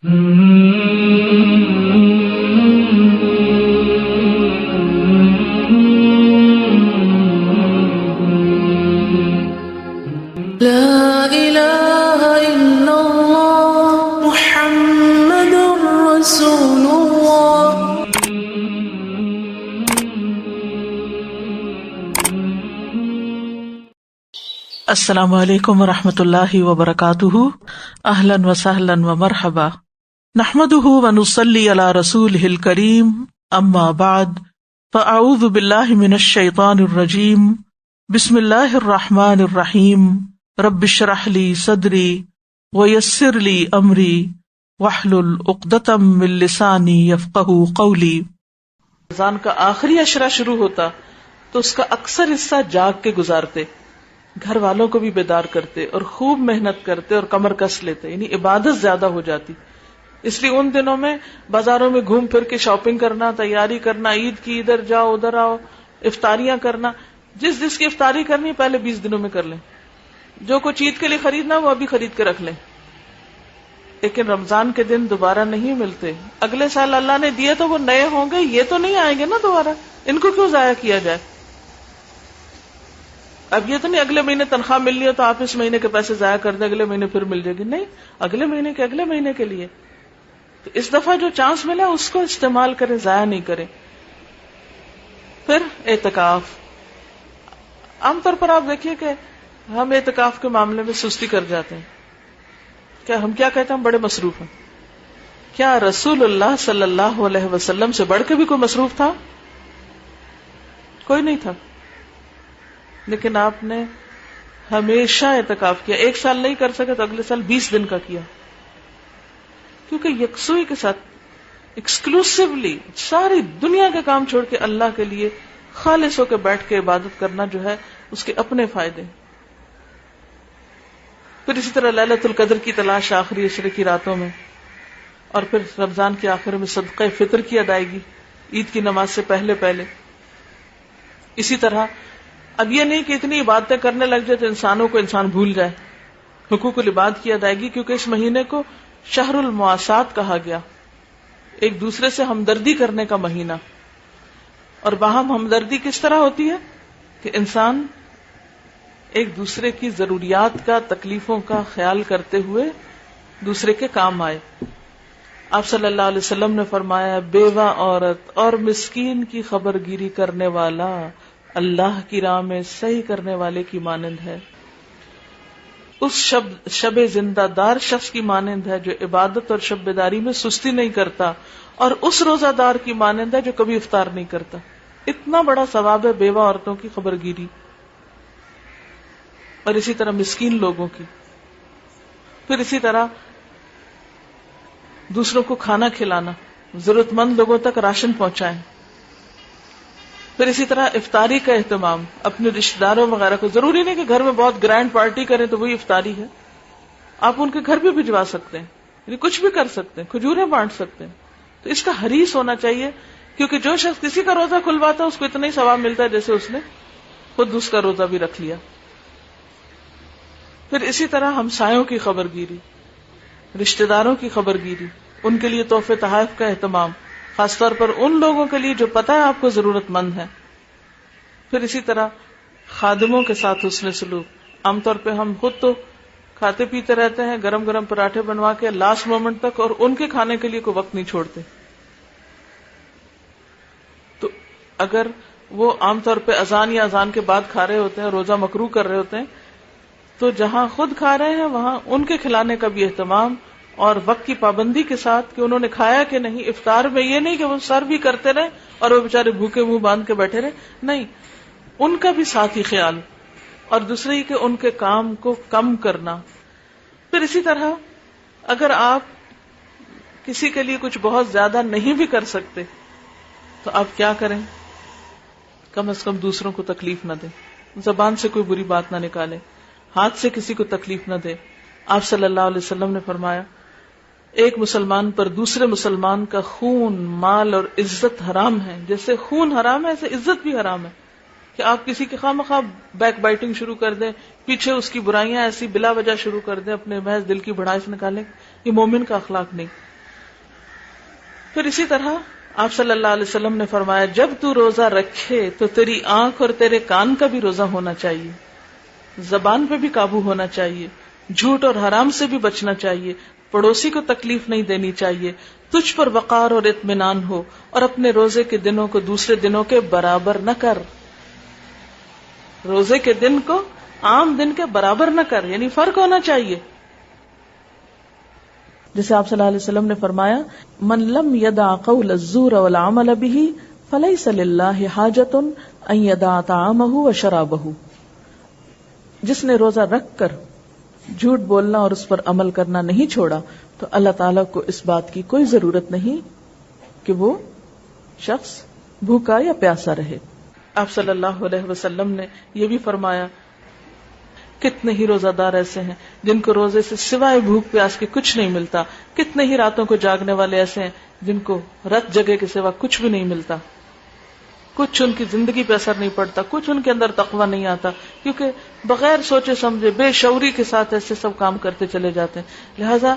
لا إله إلا الله محمد رسول الله. السلام علیکم ورحمۃ اللہ وبرکاتہ. اہلا وسہلا ومرحبا. نحمده ونصلی علی رسولہ الکریم. اما بعد فاعوذ باللہ من الشیطان الرجیم. بسم اللہ الرحمن الرحیم. رب اشرح لی صدری ویسر لی امری واحلل عقدۃ من لسانی یفقہوا قولی. رمضان کا آخری عشرہ شروع ہوتا تو اس کا اکثر حصہ جاگ کے گزارتے، گھر والوں کو بھی بیدار کرتے اور خوب محنت کرتے اور کمر کس لیتے، یعنی عبادت زیادہ ہو جاتی. اس لیے ان دنوں میں بازاروں میں گھوم پھر کے شاپنگ کرنا، تیاری کرنا، عید کی ادھر جاؤ ادھر آؤ، افطاریاں کرنا. جس کی افطاری کرنی ہے پہلے 20 دنوں میں کر لیں. جو کچھ عید کے لیے خریدنا وہ ابھی خرید کے رکھ لیں. لیکن رمضان کے دن دوبارہ نہیں ملتے. اگلے سال اللہ نے دیے تو وہ نئے ہوں گے، یہ تو نہیں آئیں گے نا دوبارہ. ان کو کیوں ضائع کیا جائے؟ اب یہ تو نہیں اگلے مہینے تنخواہ ملنی ہو تو آپ اس مہینے کے پیسے ضائع کر دیں، اگلے مہینے پھر مل جائے گی. نہیں، اگلے مہینے کے لیے. تو اس دفعہ جو چانس ملا اس کو استعمال کریں، ضائع نہیں کریں. پھر اعتکاف. عام طور پر آپ دیکھیے کہ ہم اعتکاف کے معاملے میں سستی کر جاتے ہیں. ہم کیا کہتے ہیں؟ ہم بڑے مصروف ہیں. کیا رسول اللہ صلی اللہ علیہ وسلم سے بڑھ کے بھی کوئی مصروف تھا؟ کوئی نہیں تھا. لیکن آپ نے ہمیشہ اعتکاف کیا. ایک سال نہیں کر سکے تو اگلے سال 20 دن کا کیا. کیونکہ یکسوئی کے ساتھ ایکسکلوسیولی ساری دنیا کے کام چھوڑ کے اللہ کے لیے خالص ہو کے بیٹھ کے عبادت کرنا جو ہے اس کے اپنے فائدے. پھر اسی طرح لیلۃ القدر کی تلاش آخری عشرے کی راتوں میں، اور پھر رمضان کے آخر میں صدقہ فطر کی ادائیگی عید کی نماز سے پہلے. اسی طرح اب یہ نہیں کہ اتنی عبادتیں کرنے لگ جائے تو انسانوں کو انسان بھول جائے. حقوق العباد کی ادائیگی، کیونکہ اس مہینے کو شہر المواسات کہا گیا، ایک دوسرے سے ہمدردی کرنے کا مہینہ. اور باہم ہمدردی کس طرح ہوتی ہے کہ انسان ایک دوسرے کی ضروریات کا، تکلیفوں کا خیال کرتے ہوئے دوسرے کے کام آئے. آپ صلی اللہ علیہ وسلم نے فرمایا، بیوہ عورت اور مسکین کی خبر گیری کرنے والا اللہ کی راہ میں صحیح کرنے والے کی مانند ہے. اس شب زندہ دار شخص کی مانند ہے جو عبادت اور شب بیداری میں سستی نہیں کرتا، اور اس روزہ دار کی مانند ہے جو کبھی افطار نہیں کرتا. اتنا بڑا ثواب ہے بیوہ عورتوں کی خبر گیری، اور اسی طرح مسکین لوگوں کی. پھر اسی طرح دوسروں کو کھانا کھلانا، ضرورت مند لوگوں تک راشن پہنچائیں. پھر اسی طرح افطاری کا اہتمام، اپنے رشتہ داروں وغیرہ کو، ضروری نہیں کہ گھر میں بہت گرینڈ پارٹی کریں تو وہی افطاری ہے. آپ ان کے گھر بھی بھجوا سکتے ہیں، یعنی کچھ بھی کر سکتے ہیں، کھجوریں بانٹ سکتے ہیں. تو اس کا حریص ہونا چاہیے، کیونکہ جو شخص کسی کا روزہ کھلواتا ہے اس کو اتنا ہی ثواب ملتا ہے جیسے اس نے خود اس کا روزہ بھی رکھ لیا. پھر اسی طرح ہمسایوں کی خبر گیری، رشتہ داروں کی خبر گیری، ان کے لیے تحفے تحائف کا اہتمام، خاص طور پر ان لوگوں کے لیے جو پتہ ہے آپ کو ضرورت مند ہے. پھر اسی طرح خادموں کے ساتھ حسن سلوک. عام طور پہ ہم خود تو کھاتے پیتے رہتے ہیں، گرم گرم پراٹھے بنوا کے لاسٹ مومنٹ تک، اور ان کے کھانے کے لیے کوئی وقت نہیں چھوڑتے. تو اگر وہ عام طور پہ اذان یا اذان کے بعد کھا رہے ہوتے ہیں، روزہ مکروہ کر رہے ہوتے ہیں، تو جہاں خود کھا رہے ہیں وہاں ان کے کھلانے کا بھی اہتمام، اور وقت کی پابندی کے ساتھ کہ انہوں نے کھایا کہ نہیں. افطار میں یہ نہیں کہ وہ سر بھی کرتے رہے اور وہ بےچارے بھوکے منہ باندھ کے بیٹھے رہے، نہیں، ان کا بھی ساتھ ہی خیال. اور دوسرے کہ ان کے کام کو کم کرنا. پھر اسی طرح اگر آپ کسی کے لیے کچھ بہت زیادہ نہیں بھی کر سکتے تو آپ کیا کریں؟ کم از کم دوسروں کو تکلیف نہ دیں، زبان سے کوئی بری بات نہ نکالیں، ہاتھ سے کسی کو تکلیف نہ دیں. آپ صلی اللہ علیہ وسلم نے فرمایا، ایک مسلمان پر دوسرے مسلمان کا خون، مال اور عزت حرام ہے. جیسے خون حرام ہے ایسے عزت بھی حرام ہے. کہ آپ کسی کے خواہ مخواہ بیک بائٹنگ شروع کر دیں، پیچھے اس کی برائیاں ایسی بلا وجہ شروع کر دیں، اپنے محض دل کی بھڑاس نکالیں، یہ مومن کا اخلاق نہیں. پھر اسی طرح آپ صلی اللہ علیہ وسلم نے فرمایا جب تو روزہ رکھے تو تیری آنکھ اور تیرے کان کا بھی روزہ ہونا چاہیے، زبان پہ بھی قابو ہونا چاہیے، جھوٹ اور حرام سے بھی بچنا چاہیے، پڑوسی کو تکلیف نہیں دینی چاہیے، تجھ پر وقار اور اطمینان ہو، اور اپنے روزے کے دنوں کو دوسرے دنوں کے برابر نہ کر، روزے کے دن کو عام دن کے برابر نہ کر، یعنی فرق ہونا چاہیے. جیسے آپ صلی اللہ علیہ وسلم نے فرمایا من لم يدع قول الزور والعمل به فليس لله حاجة ان يدع طعامه وشرابه، جس نے روزہ رکھ کر جھوٹ بولنا اور اس پر عمل کرنا نہیں چھوڑا تو اللہ تعالیٰ کو اس بات کی کوئی ضرورت نہیں کہ وہ شخص بھوکا یا پیاسا رہے. آپ صلی اللہ علیہ وسلم نے یہ بھی فرمایا کتنے ہی روزہ دار ایسے ہیں جن کو روزے سے سوائے بھوک پیاس کے کچھ نہیں ملتا، کتنے ہی راتوں کو جاگنے والے ایسے ہیں جن کو رت جگہ کے سوا کچھ بھی نہیں ملتا، کچھ ان کی زندگی پہ اثر نہیں پڑتا، کچھ ان کے اندر تقویٰ نہیں آتا، کیونکہ بغیر سوچے سمجھے بے شعوری کے ساتھ ایسے سب کام کرتے چلے جاتے ہیں. لہذا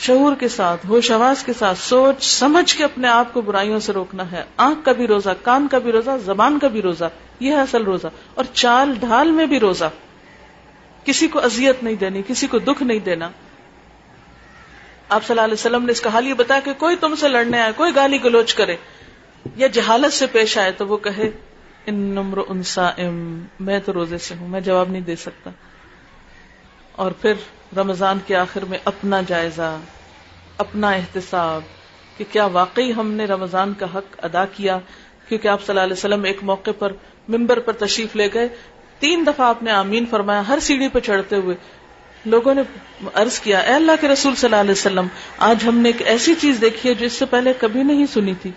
شعور کے ساتھ، ہوش حواس کے ساتھ سوچ سمجھ کے اپنے آپ کو برائیوں سے روکنا ہے. آنکھ کا بھی روزہ، کان کا بھی روزہ، زبان کا بھی روزہ، یہ ہے اصل روزہ. اور چال ڈھال میں بھی روزہ، کسی کو اذیت نہیں دینی، کسی کو دکھ نہیں دینا. آپ صلی اللہ علیہ وسلم نے اس کا حال یہ بتایا کہ کوئی تم سے لڑنے آئے، کوئی گالی گلوچ کرے یا جہالت سے پیش آئے تو وہ کہے ان امرؤ صائم، میں تو روزے سے ہوں، میں جواب نہیں دے سکتا. اور پھر رمضان کے آخر میں اپنا جائزہ، اپنا احتساب کہ کیا واقعی ہم نے رمضان کا حق ادا کیا. کیونکہ آپ صلی اللہ علیہ وسلم ایک موقع پر ممبر پر تشریف لے گئے، 3 دفعہ آپ نے آمین فرمایا ہر سیڑھی پہ چڑھتے ہوئے. لوگوں نے عرض کیا اے اللہ کے رسول صلی اللہ علیہ وسلم، آج ہم نے ایک ایسی چیز دیکھی ہے جو اس سے پہلے کبھی نہیں سنی تھی.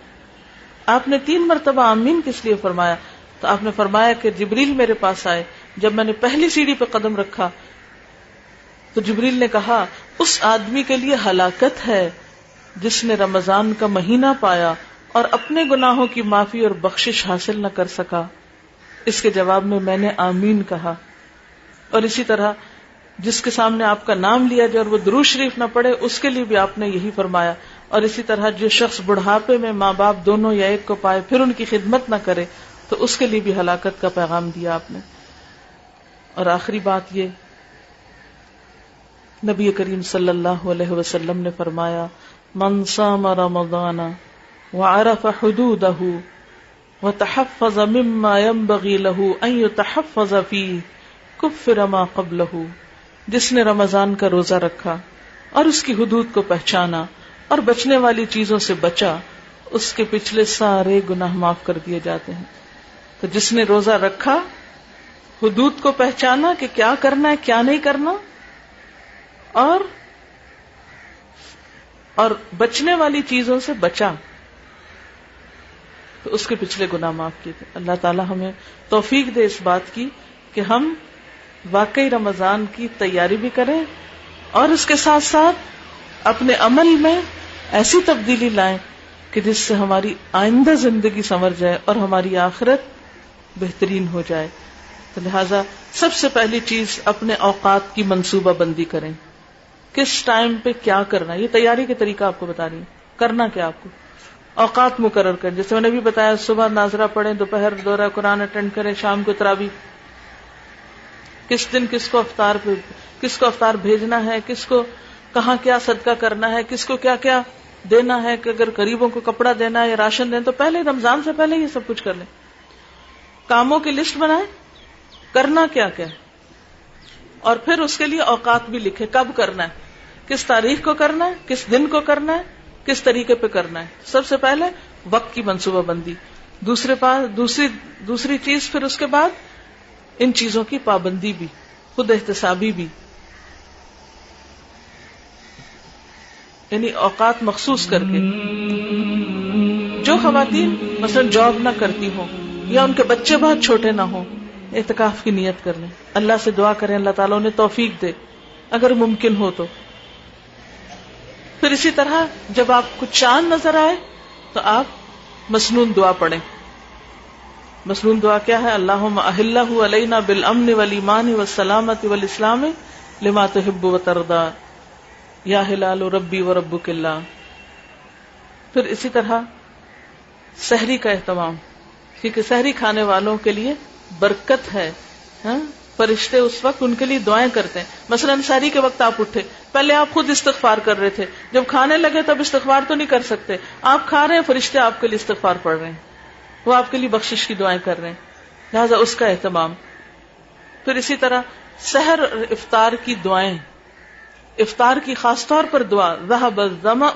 آپ نے 3 مرتبہ آمین کس لیے فرمایا؟ تو آپ نے فرمایا کہ جبریل میرے پاس آئے، جب میں نے پہلی سیڑھی پہ قدم رکھا تو جبریل نے کہا اس آدمی کے لیے ہلاکت ہے جس نے رمضان کا مہینہ پایا اور اپنے گناہوں کی معافی اور بخشش حاصل نہ کر سکا. اس کے جواب میں نے آمین کہا. اور اسی طرح جس کے سامنے آپ کا نام لیا جائے اور وہ درود شریف نہ پڑھے اس کے لیے بھی آپ نے یہی فرمایا. اور اسی طرح جو شخص بڑھاپے میں ماں باپ دونوں یا ایک کو پائے پھر ان کی خدمت نہ کرے تو اس کے لیے بھی ہلاکت کا پیغام دیا آپ نے. اور آخری بات یہ، نبی کریم صلی اللہ علیہ وسلم نے فرمایا من صام رمضان وعرف حدودہ وتحفظ مما ينبغي له ان يتحفظ فيه كفر ما قبله، جس نے رمضان کا روزہ رکھا اور اس کی حدود کو پہچانا اور بچنے والی چیزوں سے بچا، اس کے پچھلے سارے گناہ معاف کر دیے جاتے ہیں. تو جس نے روزہ رکھا، حدود کو پہچانا کہ کیا کرنا ہے کیا نہیں کرنا، اور بچنے والی چیزوں سے بچا، تو اس کے پچھلے گناہ معاف کیے تھے. اللہ تعالی ہمیں توفیق دے اس بات کی کہ ہم واقعی رمضان کی تیاری بھی کریں اور اس کے ساتھ ساتھ اپنے عمل میں ایسی تبدیلی لائیں کہ جس سے ہماری آئندہ زندگی سنور جائے اور ہماری آخرت بہترین ہو جائے. تو لہٰذا سب سے پہلی چیز اپنے اوقات کی منصوبہ بندی کریں. کس ٹائم پہ کیا کرنا، یہ تیاری کے طریقہ آپ کو بتا رہی ہوں. کرنا کیا آپ کو، اوقات مقرر کریں. جیسے میں نے بھی بتایا صبح ناظرہ پڑھیں، دوپہر دورہ قرآن اٹینڈ کریں، شام کو تراویح. کس دن کس کو افطار بھیجنا ہے، کس کو کہاں کیا صدقہ کرنا ہے، کس کو کیا کیا دینا ہے، کہ اگر غریبوں کو کپڑا دینا ہے یا راشن دینا تو پہلے رمضان سے پہلے یہ سب کچھ کر لیں. کاموں کی لسٹ بنائیں، کرنا کیا کیا، اور پھر اس کے لیے اوقات بھی لکھیں، کب کرنا ہے، کس تاریخ کو کرنا ہے، کس دن کو کرنا ہے، کس طریقے پہ کرنا ہے. سب سے پہلے وقت کی منصوبہ بندی. دوسری چیز پھر اس کے بعد ان چیزوں کی پابندی بھی، خود احتسابی بھی، یعنی اوقات مخصوص کر کے. جو خواتین مثلا جاب نہ کرتی ہوں یا ان کے بچے بہت چھوٹے نہ ہوں، اعتکاف کی نیت کر لیں، اللہ سے دعا کریں اللہ تعالیٰ انہیں توفیق دے اگر ممکن ہو تو. پھر اسی طرح جب آپ کو چاند نظر آئے تو آپ مسنون دعا پڑھیں. مسنون دعا کیا ہے؟ اللہم احلہ علینا بالامن والایمان والسلامت والاسلام لما تحب وترضى یا ہلال ربی وربک اللہ. پھر اسی طرح سحری کا اہتمام، کیونکہ سحری کھانے والوں کے لیے برکت ہے. فرشتے اس وقت ان کے لیے دعائیں کرتے ہیں. مثلا سحری کے وقت آپ اٹھے، پہلے آپ خود استغفار کر رہے تھے، جب کھانے لگے تب استغفار تو نہیں کر سکتے، آپ کھا رہے ہیں، فرشتے آپ کے لیے استغفار پڑھ رہے ہیں، وہ آپ کے لیے بخشش کی دعائیں کر رہے ہیں، لہذا اس کا اہتمام. پھر اسی طرح سحر اور افطار کی دعائیں، افطار کی خاص طور پر دعا ذهب الظمأ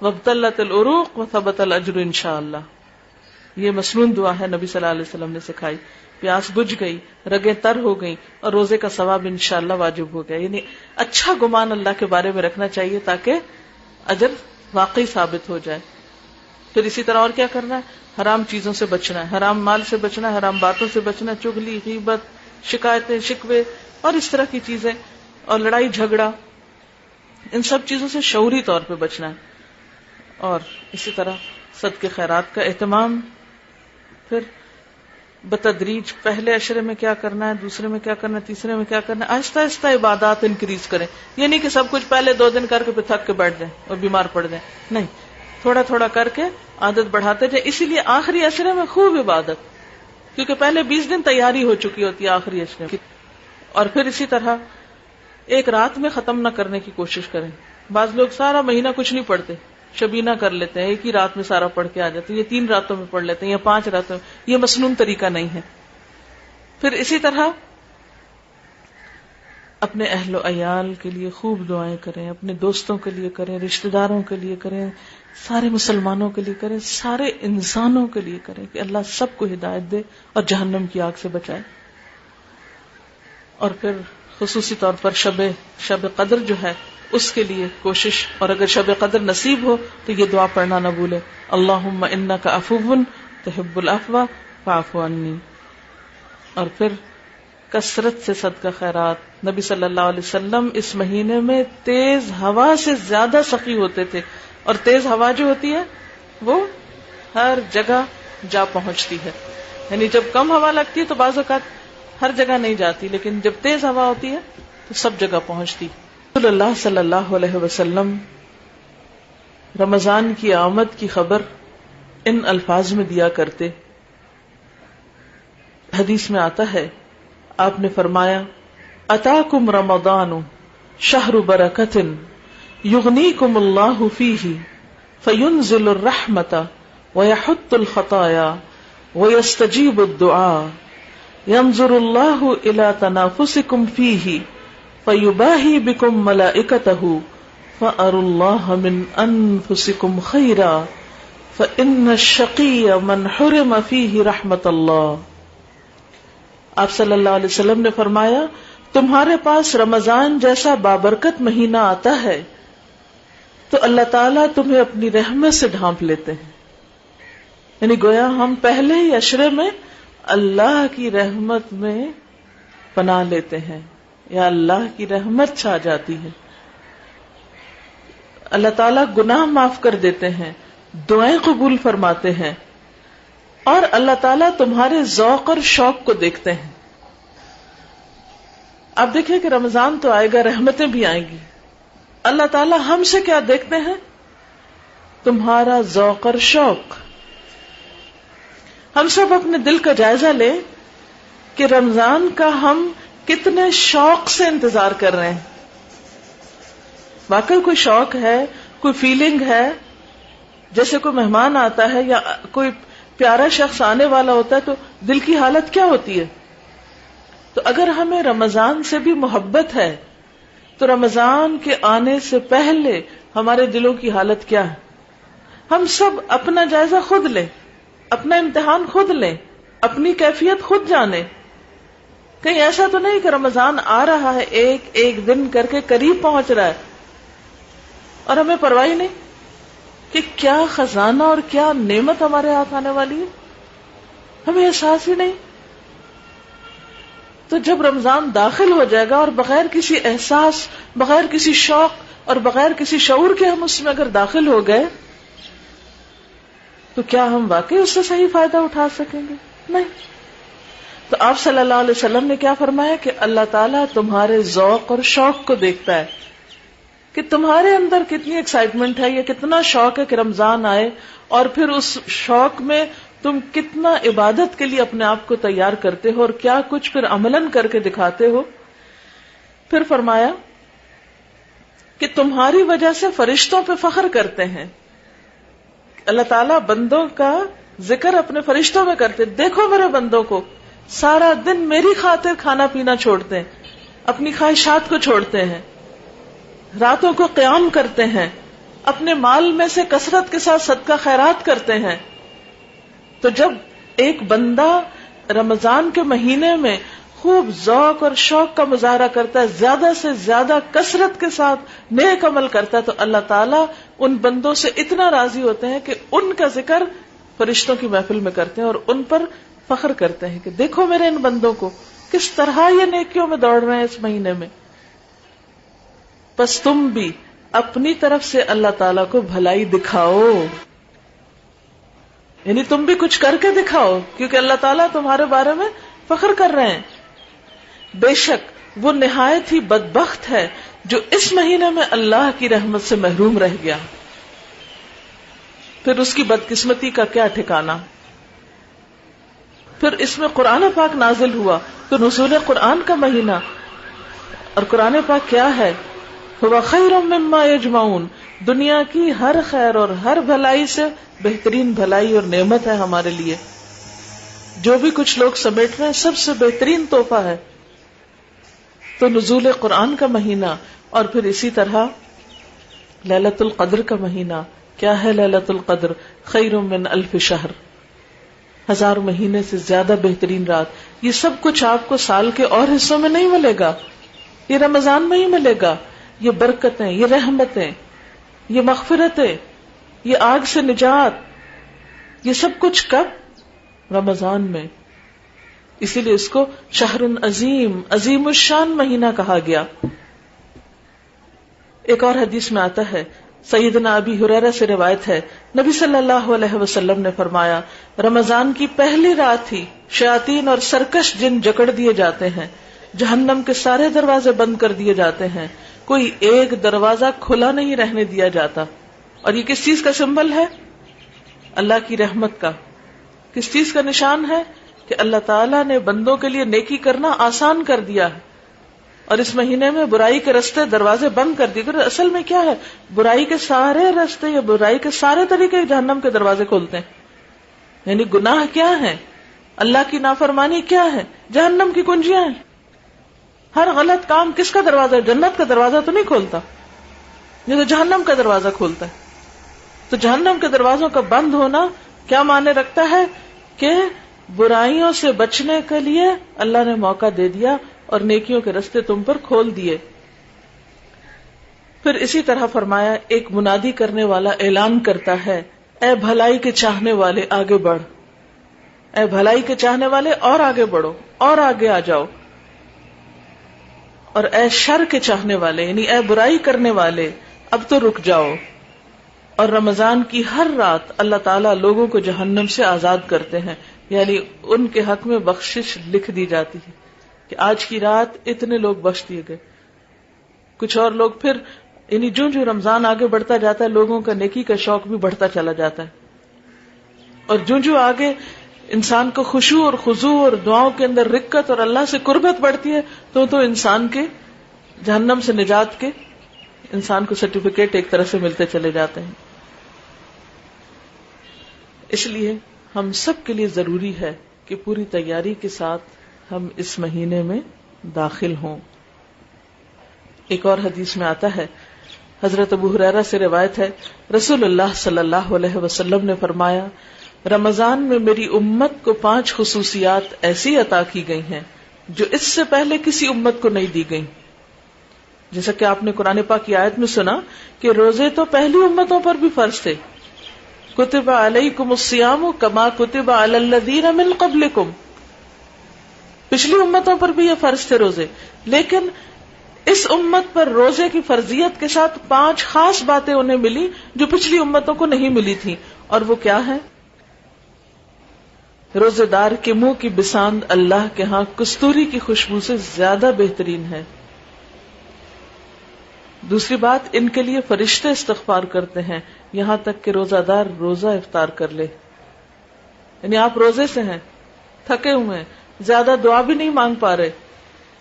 وابتلت العروق وثبت الاجر انشاءاللہ، یہ مسنون دعا ہے، نبی صلی اللہ علیہ وسلم نے سکھائی. پیاس بجھ گئی، رگیں تر ہو گئی، اور روزے کا ثواب انشاءاللہ واجب ہو گیا. یعنی اچھا گمان اللہ کے بارے میں رکھنا چاہیے تاکہ اجر واقعی ثابت ہو جائے. پھر اسی طرح اور کیا کرنا ہے؟ حرام چیزوں سے بچنا ہے، حرام مال سے بچنا ہے، حرام باتوں سے بچنا ہے، چغلی، غیبت، شکایتیں، شکوے اور اس طرح کی چیزیں، اور لڑائی جھگڑا، ان سب چیزوں سے شعوری طور پہ بچنا ہے. اور اسی طرح صدقے خیرات کا اہتمام. پھر بتدریج پہلے عشرے میں کیا کرنا ہے، دوسرے میں کیا کرنا ہے، تیسرے میں کیا کرنا ہے، آہستہ آہستہ عبادات انکریز کریں. یہ نہیں کہ سب کچھ پہلے 2 دن کر کے پھر تھک کے بیٹھ جائیں اور بیمار پڑ جائیں، نہیں، تھوڑا تھوڑا کر کے عادت بڑھاتے جائیں. اسی لیے آخری عشرے میں خوب عبادت، کیونکہ پہلے 20 دن تیاری ہو چکی ہوتی ہے آخری عشرے کی. اور پھر اسی طرح ایک رات میں ختم نہ کرنے کی کوشش کریں. بعض لوگ سارا مہینہ کچھ نہیں پڑھتے، شبینہ کر لیتے ہیں، ایک ہی رات میں سارا پڑھ کے آ جاتے ہیں، یہ 3 راتوں میں پڑھ لیتے ہیں یا 5 راتوں میں. یہ مسنون طریقہ نہیں ہے. پھر اسی طرح اپنے اہل و عیال کے لیے خوب دعائیں کریں، اپنے دوستوں کے لیے کریں، رشتہ داروں کے لیے کریں، سارے مسلمانوں کے لیے کریں، سارے انسانوں کے لیے کریں کہ اللہ سب کو ہدایت دے اور جہنم کی آگ سے بچائے. اور پھر خصوصی طور پر شب قدر جو ہے اس کے لیے کوشش، اور اگر شب قدر نصیب ہو تو یہ دعا پڑھنا نہ بھولے، اللہم انک عفو تحب العفو فاعف عنی. اور پھر کثرت سے صدقہ خیرات. نبی صلی اللہ علیہ وسلم اس مہینے میں تیز ہوا سے زیادہ سخی ہوتے تھے، اور تیز ہوا جو ہوتی ہے وہ ہر جگہ جا پہنچتی ہے. یعنی جب کم ہوا لگتی ہے تو بعض اوقات ہر جگہ نہیں جاتی، لیکن جب تیز ہوا ہوتی ہے تو سب جگہ پہنچتی. رسول اللہ صلی اللہ علیہ وسلم رمضان کی آمد کی خبر ان الفاظ میں دیا کرتے. حدیث میں آتا ہے، آپ نے فرمایا، اتاکم رمضان شہر برکت یغنیکم اللہ فیہ فینزل الرحمت ویحط الخطایا ویستجیب الدعاء ینظر اللہ الی تنافسکم فیہ فیباہی بکم ملائکتہ فأروا اللہ من انفسکم خیرا فإن الشقی من حرم فیہ رحمت اللہ. آپ صلی اللہ علیہ وسلم نے فرمایا، تمہارے پاس رمضان جیسا بابرکت مہینہ آتا ہے تو اللہ تعالیٰ تمہیں اپنی رحمت سے ڈھانپ لیتے ہیں. یعنی گویا ہم پہلے ہی عشرے میں اللہ کی رحمت میں پناہ لیتے ہیں، یا اللہ کی رحمت چھا جاتی ہے. اللہ تعالیٰ گناہ معاف کر دیتے ہیں، دعائیں قبول فرماتے ہیں، اور اللہ تعالیٰ تمہارے ذوق اور شوق کو دیکھتے ہیں. اب دیکھیں کہ رمضان تو آئے گا، رحمتیں بھی آئیں گی. اللہ تعالیٰ ہم سے کیا دیکھتے ہیں؟ تمہارا ذوق اور شوق. ہم سب اپنے دل کا جائزہ لیں کہ رمضان کا ہم کتنے شوق سے انتظار کر رہے ہیں. واقعی کوئی شوق ہے، کوئی فیلنگ ہے، جیسے کوئی مہمان آتا ہے یا کوئی پیارا شخص آنے والا ہوتا ہے تو دل کی حالت کیا ہوتی ہے؟ تو اگر ہمیں رمضان سے بھی محبت ہے تو رمضان کے آنے سے پہلے ہمارے دلوں کی حالت کیا ہے؟ ہم سب اپنا جائزہ خود لیں، اپنا امتحان خود لیں، اپنی کیفیت خود جانیں. کہیں ایسا تو نہیں کہ رمضان آ رہا ہے، ایک ایک دن کر کے قریب پہنچ رہا ہے اور ہمیں پرواہ ہی نہیں کہ کیا خزانہ اور کیا نعمت ہمارے ہاتھ آنے والی ہے، ہمیں احساس ہی نہیں. تو جب رمضان داخل ہو جائے گا اور بغیر کسی احساس، بغیر کسی شوق اور بغیر کسی شعور کے ہم اس میں اگر داخل ہو گئے تو کیا ہم واقعی اس سے صحیح فائدہ اٹھا سکیں گے؟ نہیں. تو آپ صلی اللہ علیہ وسلم نے کیا فرمایا کہ اللہ تعالیٰ تمہارے ذوق اور شوق کو دیکھتا ہے. کہ تمہارے اندر کتنی ایکسائٹمنٹ ہے یا کتنا شوق ہے کہ رمضان آئے، اور پھر اس شوق میں تم کتنا عبادت کے لیے اپنے آپ کو تیار کرتے ہو اور کیا کچھ پھر عملاً کر کے دکھاتے ہو. پھر فرمایا کہ تمہاری وجہ سے فرشتوں پہ فخر کرتے ہیں. اللہ تعالیٰ بندوں کا ذکر اپنے فرشتوں میں کرتے، دیکھو میرے بندوں کو سارا دن میری خاطر کھانا پینا چھوڑتے ہیں، اپنی خواہشات کو چھوڑتے ہیں، راتوں کو قیام کرتے ہیں، اپنے مال میں سے کثرت کے ساتھ صدقہ خیرات کرتے ہیں. تو جب ایک بندہ رمضان کے مہینے میں خوب ذوق اور شوق کا مظاہرہ کرتا ہے، زیادہ سے زیادہ کثرت کے ساتھ نیک عمل کرتا ہے، تو اللہ تعالیٰ ان بندوں سے اتنا راضی ہوتے ہیں کہ ان کا ذکر فرشتوں کی محفل میں کرتے ہیں اور ان پر فخر کرتے ہیں کہ دیکھو میرے ان بندوں کو کس طرح یہ نیکیوں میں دوڑ رہے ہیں اس مہینے میں. پس تم بھی اپنی طرف سے اللہ تعالیٰ کو بھلائی دکھاؤ، یعنی تم بھی کچھ کر کے دکھاؤ، کیونکہ اللہ تعالیٰ تمہارے بارے میں فخر کر رہے ہیں. بے شک وہ نہایت ہی بدبخت ہے جو اس مہینے میں اللہ کی رحمت سے محروم رہ گیا. پھر اس کی بدقسمتی کا کیا ٹھکانہ. پھر اس میں قرآن پاک نازل ہوا تو نزول قرآن کا مہینہ، اور قرآن پاک کیا ہے؟ هو خیر مما یجمعون، دنیا کی ہر خیر اور ہر بھلائی سے بہترین بھلائی اور نعمت ہے ہمارے لیے. جو بھی کچھ لوگ سمیٹ رہے ہیں سب سے بہترین تحفہ ہے. تو نزول قرآن کا مہینہ، اور پھر اسی طرح لیلۃ القدر کا مہینہ. کیا ہے لیلۃ القدر؟ خیر من الف شہر، 1000 مہینے سے زیادہ بہترین رات. یہ سب کچھ آپ کو سال کے اور حصوں میں نہیں ملے گا، یہ رمضان میں ہی ملے گا. یہ برکتیں، یہ رحمتیں، یہ مغفرتیں، یہ آگ سے نجات، یہ سب کچھ کب؟ رمضان میں. اسی لیے اس کو شہر عظیم، عظیم الشان مہینہ کہا گیا. ایک اور حدیث میں آتا ہے، سیدنا ابی ہریرہ سے روایت ہے، نبی صلی اللہ علیہ وسلم نے فرمایا، رمضان کی پہلی رات ہی شیاطین اور سرکش جن جکڑ دیے جاتے ہیں، جہنم کے سارے دروازے بند کر دیے جاتے ہیں، کوئی ایک دروازہ کھلا نہیں رہنے دیا جاتا. اور یہ کس چیز کا سمبل ہے؟ اللہ کی رحمت کا. کس چیز کا نشان ہے؟ کہ اللہ تعالیٰ نے بندوں کے لیے نیکی کرنا آسان کر دیا ہے، اور اس مہینے میں برائی کے رستے دروازے بند کر دیے. اصل میں کیا ہے؟ برائی کے سارے رستے یا برائی کے سارے طریقے جہنم کے دروازے کھولتے ہیں. یعنی گناہ کیا ہے؟ اللہ کی نافرمانی کیا ہے؟ جہنم کی کنجیاں ہیں. ہر غلط کام کس کا دروازہ ہے؟ جنت کا دروازہ تو نہیں کھولتا، یہ تو جہنم کا دروازہ کھولتا ہے. تو جہنم کے دروازوں کا بند ہونا کیا معنی رکھتا ہے؟ کہ برائیوں سے بچنے کے لیے اللہ نے موقع دے دیا اور نیکیوں کے رستے تم پر کھول دیے. پھر اسی طرح فرمایا، ایک منادی کرنے والا اعلان کرتا ہے، اے بھلائی کے چاہنے والے آگے بڑھ، اے بھلائی کے چاہنے والے اور آگے بڑھو اور آگے آ جاؤ، اور اے شر کے چاہنے والے یعنی اے برائی کرنے والے اب تو رک جاؤ. اور رمضان کی ہر رات اللہ تعالیٰ لوگوں کو جہنم سے آزاد کرتے ہیں، یعنی ان کے حق میں بخشش لکھ دی جاتی ہے کہ آج کی رات اتنے لوگ بخش دیے گئے. کچھ اور لوگ پھر یعنی جو رمضان آگے بڑھتا جاتا ہے لوگوں کا نیکی کا شوق بھی بڑھتا چلا جاتا ہے، اور جو آگے انسان کو خشوع اور خضوع اور دعاؤں کے اندر رقت اور اللہ سے قربت بڑھتی ہے تو انسان کے جہنم سے نجات کے انسان کو سرٹیفکیٹ ایک طرح سے ملتے چلے جاتے ہیں. اس لیے ہم سب کے لیے ضروری ہے کہ پوری تیاری کے ساتھ ہم اس مہینے میں داخل ہوں. ایک اور حدیث میں آتا ہے، حضرت ابو ہریرہ سے روایت ہے، رسول اللہ صلی اللہ علیہ وسلم نے فرمایا، رمضان میں میری امت کو 5 خصوصیات ایسی عطا کی گئی ہیں جو اس سے پہلے کسی امت کو نہیں دی گئی. جیسا کہ آپ نے قرآن پاک کی آیت میں سنا کہ روزے تو پہلی امتوں پر بھی فرض تھے، کتب علیکم الصیام کما کتب علی الذین من قبلکم، پچھلی امتوں پر بھی یہ فرض تھے روزے، لیکن اس امت پر روزے کی فرضیت کے ساتھ 5 خاص باتیں انہیں ملی جو پچھلی امتوں کو نہیں ملی تھی. اور وہ کیا ہے؟ روزے دار کے منہ کی بساند اللہ کے ہاں کستوری کی خوشبو سے زیادہ بہترین ہے. دوسری بات، ان کے لیے فرشتے استغفار کرتے ہیں یہاں تک کہ روزہ دار روزہ افطار کر لے. یعنی آپ روزے سے ہیں، تھکے ہوئے ہیں، زیادہ دعا بھی نہیں مانگ پا رہے،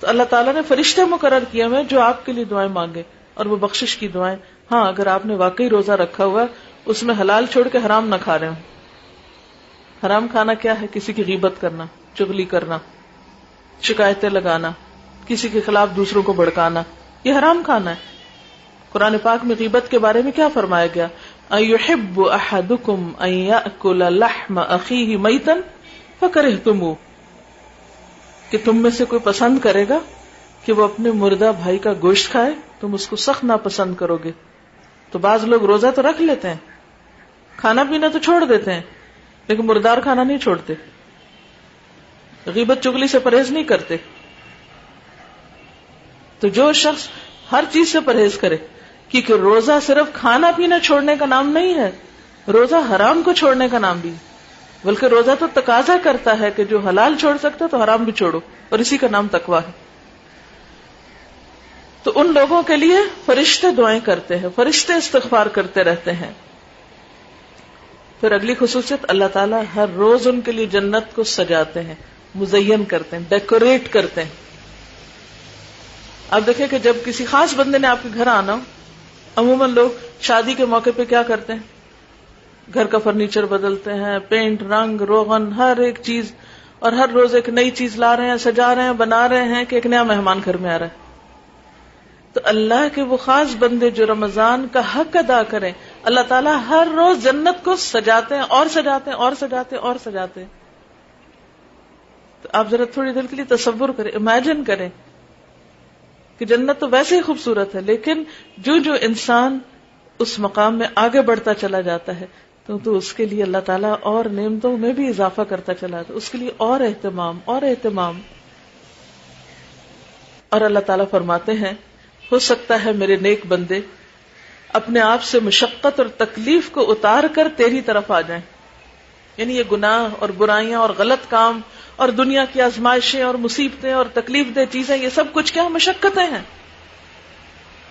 تو اللہ تعالیٰ نے فرشتے مقرر کیے ہوئے جو آپ کے لیے دعائیں مانگے، اور وہ بخشش کی دعائیں. ہاں اگر آپ نے واقعی روزہ رکھا ہوا، اس میں حلال چھوڑ کے حرام نہ کھا رہے ہوں. حرام کھانا کیا ہے؟ کسی کی غیبت کرنا، چغلی کرنا، شکایتیں لگانا، کسی کے خلاف دوسروں کو بھڑکانا، یہ حرام کھانا ہے. قرآن پاک میں غیبت کے بارے میں کیا فرمایا گیا؟ اَيُحِبُّ أَحَدُكُمْ أَن يَأْكُلَ لَحْمَ أَخِيهِ مَيْتًا فَكَرِهْتُمُوهُ، کہ تم میں سے کوئی پسند کرے گا کہ وہ اپنے مردہ بھائی کا گوشت کھائے، تم اس کو سخت ناپسند کرو گے. تو بعض لوگ روزہ تو رکھ لیتے ہیں، کھانا پینا تو چھوڑ دیتے ہیں، لیکن مردار کھانا نہیں چھوڑتے، غیبت چغلی سے پرہیز نہیں کرتے. تو جو شخص ہر چیز سے پرہیز کرے، کیونکہ روزہ صرف کھانا پینا چھوڑنے کا نام نہیں ہے، روزہ حرام کو چھوڑنے کا نام بھی، بلکہ روزہ تو تقاضا کرتا ہے کہ جو حلال چھوڑ سکتا تو حرام بھی چھوڑو، اور اسی کا نام تقویٰ ہے. تو ان لوگوں کے لیے فرشتے دعائیں کرتے ہیں، فرشتے استغفار کرتے رہتے ہیں. پھر اگلی خصوصیت، اللہ تعالیٰ ہر روز ان کے لیے جنت کو سجاتے ہیں، مزین کرتے ہیں، ڈیکوریٹ کرتے ہیں. آپ دیکھیں کہ جب کسی خاص بندے نے آپ کے گھر آنا، عموماً لوگ شادی کے موقع پہ کیا کرتے ہیں؟ گھر کا فرنیچر بدلتے ہیں، پینٹ، رنگ، روغن، ہر ایک چیز، اور ہر روز ایک نئی چیز لا رہے ہیں، سجا رہے ہیں، بنا رہے ہیں کہ ایک نیا مہمان گھر میں آ رہا ہے. تو اللہ کے وہ خاص بندے جو رمضان کا حق ادا کریں، اللہ تعالیٰ ہر روز جنت کو سجاتے ہیں اور سجاتے ہیں اور سجاتے ہیں اور سجاتے ہیں. تو آپ ذرا تھوڑی دیر کے لیے تصور کریں، امیجن کریں کہ جنت تو ویسے ہی خوبصورت ہے، لیکن جو جو انسان اس مقام میں آگے بڑھتا چلا جاتا ہے تو اس کے لیے اللہ تعالیٰ اور نعمتوں میں بھی اضافہ کرتا چلا جاتا ہے، اس کے لیے اور اہتمام اور اہتمام. اور اللہ تعالیٰ فرماتے ہیں، ہو سکتا ہے میرے نیک بندے اپنے آپ سے مشقت اور تکلیف کو اتار کر تیری طرف آ جائیں. یعنی یہ گناہ اور برائیاں اور غلط کام اور دنیا کی آزمائشیں اور مصیبتیں اور تکلیف دہ چیزیں، یہ سب کچھ کیا مشقتیں ہیں.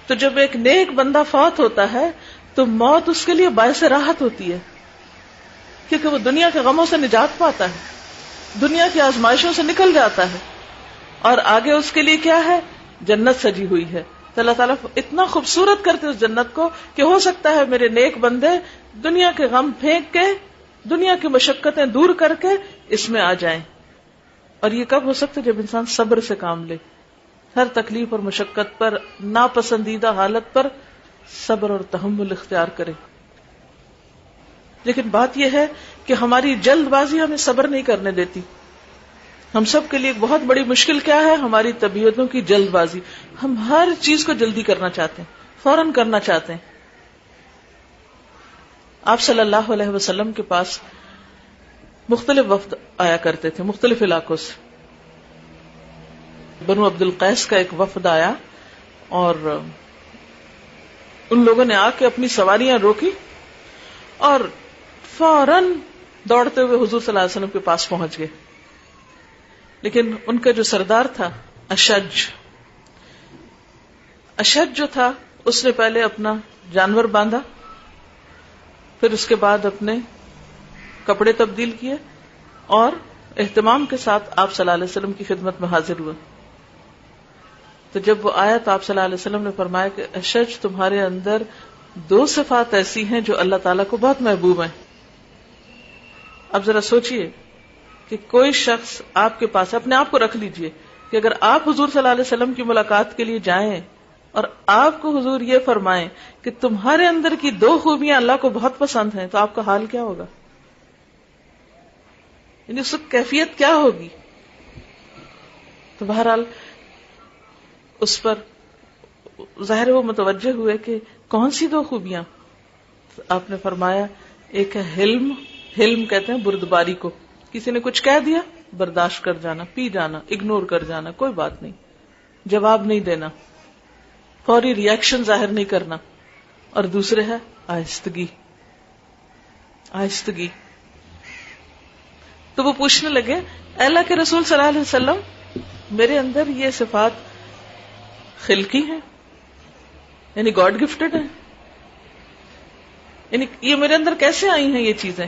تو جب ایک نیک بندہ فوت ہوتا ہے تو موت اس کے لیے باعث راحت ہوتی ہے، کیونکہ وہ دنیا کے غموں سے نجات پاتا ہے، دنیا کی آزمائشوں سے نکل جاتا ہے، اور آگے اس کے لیے کیا ہے؟ جنت سجی ہوئی ہے. تو اللہ تعالیٰ اتنا خوبصورت کرتے اس جنت کو کہ ہو سکتا ہے میرے نیک بندے دنیا کے غم پھینک کے، دنیا کی مشقتیں دور کر کے اس میں آ جائیں. اور یہ کب ہو سکتا ہے؟ جب انسان صبر سے کام لے، ہر تکلیف اور مشقت پر، ناپسندیدہ حالت پر صبر اور تحمل اختیار کرے. لیکن بات یہ ہے کہ ہماری جلد بازی ہمیں صبر نہیں کرنے دیتی. ہم سب کے لیے ایک بہت بڑی مشکل کیا ہے؟ ہماری طبیعتوں کی جلد بازی. ہم ہر چیز کو جلدی کرنا چاہتے ہیں، فوراً کرنا چاہتے ہیں. آپ صلی اللہ علیہ وسلم کے پاس مختلف وفد آیا کرتے تھے، مختلف علاقوں سے. بنو عبد القیس کا ایک وفد آیا اور ان لوگوں نے آ کے اپنی سواریاں روکی اور فوراً دوڑتے ہوئے حضور صلی اللہ علیہ وسلم کے پاس پہنچ گئے. لیکن ان کا جو سردار تھا اشج جو تھا، اس نے پہلے اپنا جانور باندھا، پھر اس کے بعد اپنے کپڑے تبدیل کیے اور اہتمام کے ساتھ آپ صلی اللہ علیہ وسلم کی خدمت میں حاضر ہوا. تو جب وہ آیا تو آپ صلی اللہ علیہ وسلم نے فرمایا کہ اشج، تمہارے اندر 2 صفات ایسی ہیں جو اللہ تعالیٰ کو بہت محبوب ہیں. اب ذرا سوچئے کہ کوئی شخص آپ کے پاس، اپنے آپ کو رکھ لیجئے کہ اگر آپ حضور صلی اللہ علیہ وسلم کی ملاقات کے لیے جائیں اور آپ کو حضور یہ فرمائیں کہ تمہارے اندر کی 2 خوبیاں اللہ کو بہت پسند ہیں، تو آپ کا حال کیا ہوگا؟ یعنی اس کی کیفیت کیا ہوگی؟ تو بہرحال اس پر ظاہر وہ متوجہ ہوئے کہ کون سی 2 خوبیاں؟ آپ نے فرمایا ایک ہے حلم. حلم کہتے ہیں بردباری کو. کسی نے کچھ کہہ دیا، برداشت کر جانا، پی جانا، اگنور کر جانا، کوئی بات نہیں، جواب نہیں دینا، فوری ری ایکشن ظاہر نہیں کرنا. اور دوسرے ہے آہستگی. آہستگی. تو وہ پوچھنے لگے، اے اللہ کے رسول صلی اللہ علیہ وسلم، میرے اندر یہ صفات خلقی ہیں یعنی گاڈ گفٹڈ ہے. یعنی یہ میرے اندر کیسے آئی ہیں یہ چیزیں؟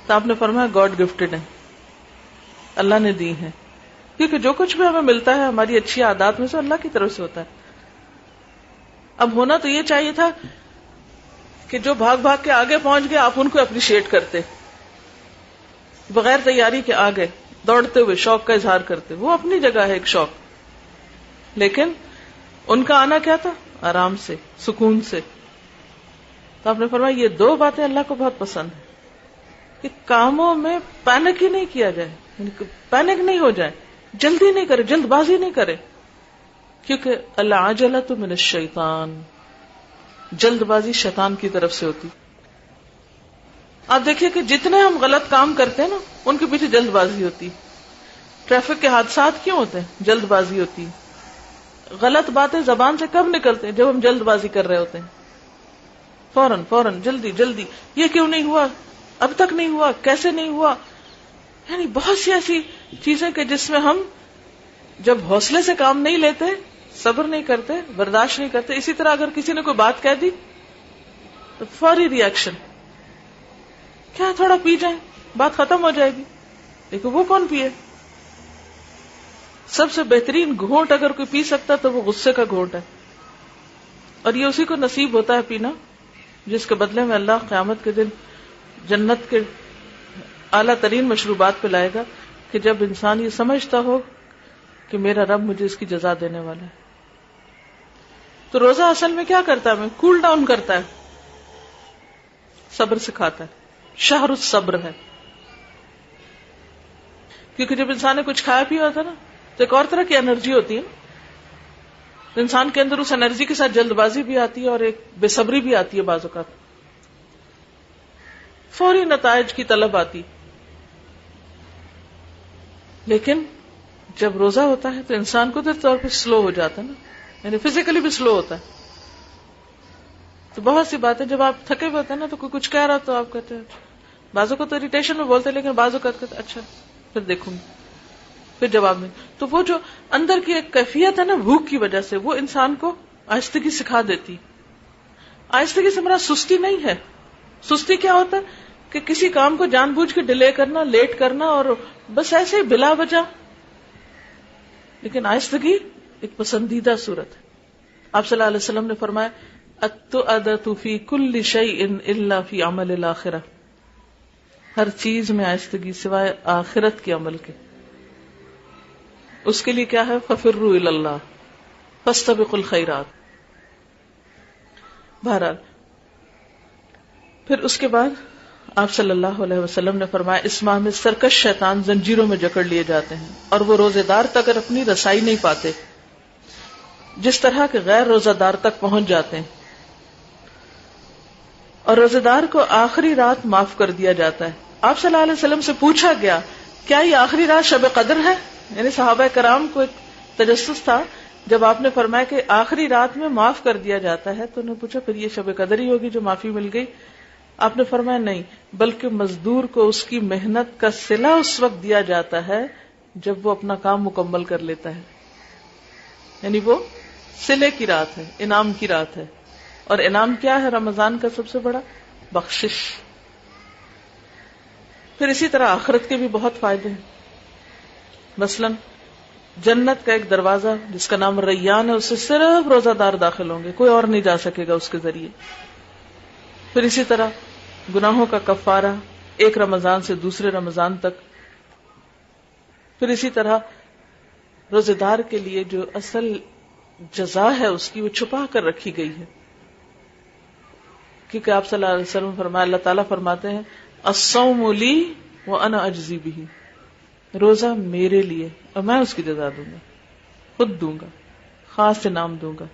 تو آپ نے فرمایا گاڈ گفٹڈ ہیں، اللہ نے دی ہیں. کیونکہ جو کچھ بھی ہمیں ملتا ہے ہماری اچھی عادات میں سے اللہ کی طرف سے ہوتا ہے. اب ہونا تو یہ چاہیے تھا کہ جو بھاگ بھاگ کے آگے پہنچ گئے آپ ان کو اپریشیٹ کرتے، بغیر تیاری کے آگے دوڑتے ہوئے شوق کا اظہار کرتے. وہ اپنی جگہ ہے ایک شوق، لیکن ان کا آنا کیا تھا؟ آرام سے، سکون سے. تو آپ نے فرمایا یہ دو باتیں اللہ کو بہت پسند ہیں کہ کاموں میں پینک ہی نہیں کیا جائے، یعنی پینک نہیں ہو جائے، جلدی نہیں کرے، جلد بازی نہیں کرے. کیونکہ العجلۃ من الشیطان، جلد بازی شیطان کی طرف سے ہوتی. آپ دیکھیے کہ جتنے ہم غلط کام کرتے ہیں نا ان کے پیچھے جلد بازی ہوتی. ٹریفک کے حادثات کیوں ہوتے ہیں؟ جلد بازی ہوتی. غلط باتیں زبان سے کب نکلتے ہیں؟ جب ہم جلد بازی کر رہے ہوتے ہیں. فوراً جلدی جلدی، یہ کیوں نہیں ہوا، اب تک نہیں ہوا، کیسے نہیں ہوا. یعنی بہت سی ایسی چیزیں کہ جس میں ہم جب حوصلے سے کام نہیں لیتے، صبر نہیں کرتے، برداشت نہیں کرتے. اسی طرح اگر کسی نے کوئی بات کہہ دی تو فوری ری ایکشن، کیا تھوڑا پی جائیں بات ختم ہو جائے گی. لیکن وہ کون پیے؟ سب سے بہترین گھونٹ اگر کوئی پی سکتا تو وہ غصے کا گھونٹ ہے، اور یہ اسی کو نصیب ہوتا ہے پینا جس کے بدلے میں اللہ قیامت کے دن جنت کے اعلیٰ ترین مشروبات پہ لائے گا کہ جب انسان یہ سمجھتا ہو کہ میرا رب مجھے اس کی جزا دینے والا ہے. تو روزہ اصل میں کیا کرتا ہے؟ ہمیں کول ڈاؤن کرتا ہے، صبر سکھاتا ہے، شہر الصبر ہے. کیونکہ جب انسان نے کچھ کھایا پیا ہوتا ہے نا تو ایک اور طرح کی انرجی ہوتی ہے. تو انسان کے اندر اس انرجی کے ساتھ جلد بازی بھی آتی ہے اور ایک بے صبری بھی آتی ہے، بعض اوقات فوری نتائج کی طلب آتی. لیکن جب روزہ ہوتا ہے تو انسان قدرتی طور پہ سلو ہو جاتا ہے نا، یعنی فزیکلی بھی سلو ہوتا ہے. تو بہت سی باتیں جب آپ تھکے ہوئے ہوتے ہیں نا تو کوئی کچھ کہہ رہا تو آپ کہتے ہیں بعضوں کو تو اریٹیشن میں بولتے ہیں، لیکن بعضوں کو کہتے ہیں اچھا پھر دیکھوں گی، پھر جواب میں. تو وہ جو اندر کی ایک کیفیت ہے نا بھوک کی وجہ سے، وہ انسان کو آہستگی سکھا دیتی. آہستگی سے مراد سستی نہیں ہے. سستی کیا ہوتا ہے کہ کسی کام کو جان بوجھ کے ڈیلے کرنا، لیٹ کرنا اور بس ایسے ہی بلا وجہ. لیکن آہستگی ایک پسندیدہ صورت ہے. آپ صلی اللہ علیہ وسلم نے فرمایا التؤدة فی کل شیء الا فی عمل الآخرہ، ہر چیز میں آہستگی سوائے آخرت کے عمل کے. اس کے لیے کیا ہے؟ ففروا الی اللہ فاستبقوا الخیرات. بہرحال پھر اس کے بعد آپ صلی اللہ علیہ وسلم نے فرمایا اس ماہ میں سرکش شیطان زنجیروں میں جکڑ لیے جاتے ہیں اور وہ روزے دار تک اپنی رسائی نہیں پاتے جس طرح کے غیر روزہ دار تک پہنچ جاتے ہیں. اور روزے دار کو آخری رات معاف کر دیا جاتا ہے. آپ صلی اللہ علیہ وسلم سے پوچھا گیا کیا یہ آخری رات شب قدر ہے؟ یعنی صحابہ کرام کو ایک تجسس تھا جب آپ نے فرمایا کہ آخری رات میں معاف کر دیا جاتا ہے تو انہوں نے پوچھا پھر یہ شب قدر ہی ہوگی جو معافی مل گئی؟ آپ نے فرمایا نہیں، بلکہ مزدور کو اس کی محنت کا صلہ اس وقت دیا جاتا ہے جب وہ اپنا کام مکمل کر لیتا ہے. یعنی وہ صلے کی رات ہے، انعام کی رات ہے. اور انعام کیا ہے رمضان کا سب سے بڑا؟ بخشش. پھر اسی طرح آخرت کے بھی بہت فائدے ہیں. مثلا جنت کا ایک دروازہ جس کا نام ریان ہے، اس سے صرف روزہ دار داخل ہوں گے، کوئی اور نہیں جا سکے گا اس کے ذریعے. پھر اسی طرح گناہوں کا کفارہ ایک رمضان سے دوسرے رمضان تک. پھر اسی طرح روزے دار کے لیے جو اصل جزا ہے اس کی وہ چھپا کر رکھی گئی ہے، کیونکہ آپ صلی اللہ علیہ وسلم فرمایا، اللہ تعالیٰ فرماتے ہیں الصوم لی وانا اجزی بہ، روزہ میرے لیے اور میں اس کی جزا دوں گا، خود دوں گا، خاص انعام دوں گا،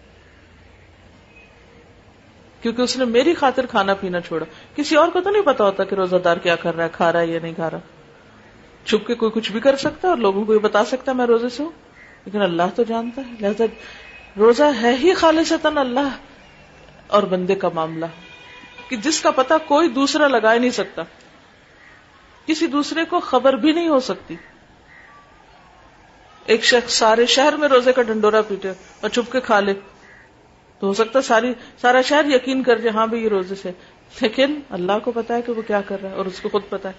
کیونکہ اس نے میری خاطر کھانا پینا چھوڑا. کسی اور کو تو نہیں پتا ہوتا کہ روزہ دار کیا کر رہا ہے، کھا رہا ہے یا نہیں کھا رہا. چھپ کے کوئی کچھ بھی کر سکتا ہے اور لوگوں کو یہ بتا سکتا ہے میں روزے سے ہوں، لیکن اللہ تو جانتا ہے. لہذا روزہ ہے ہی خالصتاً اللہ اور بندے کا معاملہ کہ جس کا پتہ کوئی دوسرا لگا ہی نہیں سکتا، کسی دوسرے کو خبر بھی نہیں ہو سکتی. ایک شخص سارے شہر میں روزے کا ڈنڈورا پیٹے اور چھپ کے کھا لے تو ہو سکتا ہے سارا شہر یقین کر جائے ہاں بھائی یہ روزے سے، لیکن اللہ کو پتا ہے کہ وہ کیا کر رہا ہے اور اس کو خود پتا ہے.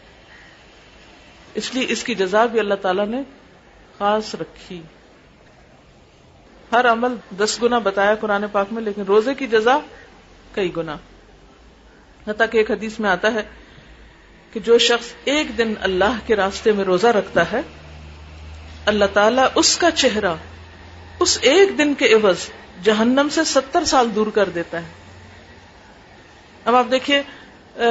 اس لیے اس کی جزا بھی اللہ تعالیٰ نے خاص رکھی. ہر عمل 10 گنا بتایا قرآن پاک میں، لیکن روزے کی جزا کئی گنا. حتیٰ کہ ایک حدیث میں آتا ہے کہ جو شخص ایک دن اللہ کے راستے میں روزہ رکھتا ہے، اللہ تعالیٰ اس کا چہرہ اس ایک دن کے عوض جہنم سے 70 سال دور کر دیتا ہے. اب آپ دیکھیے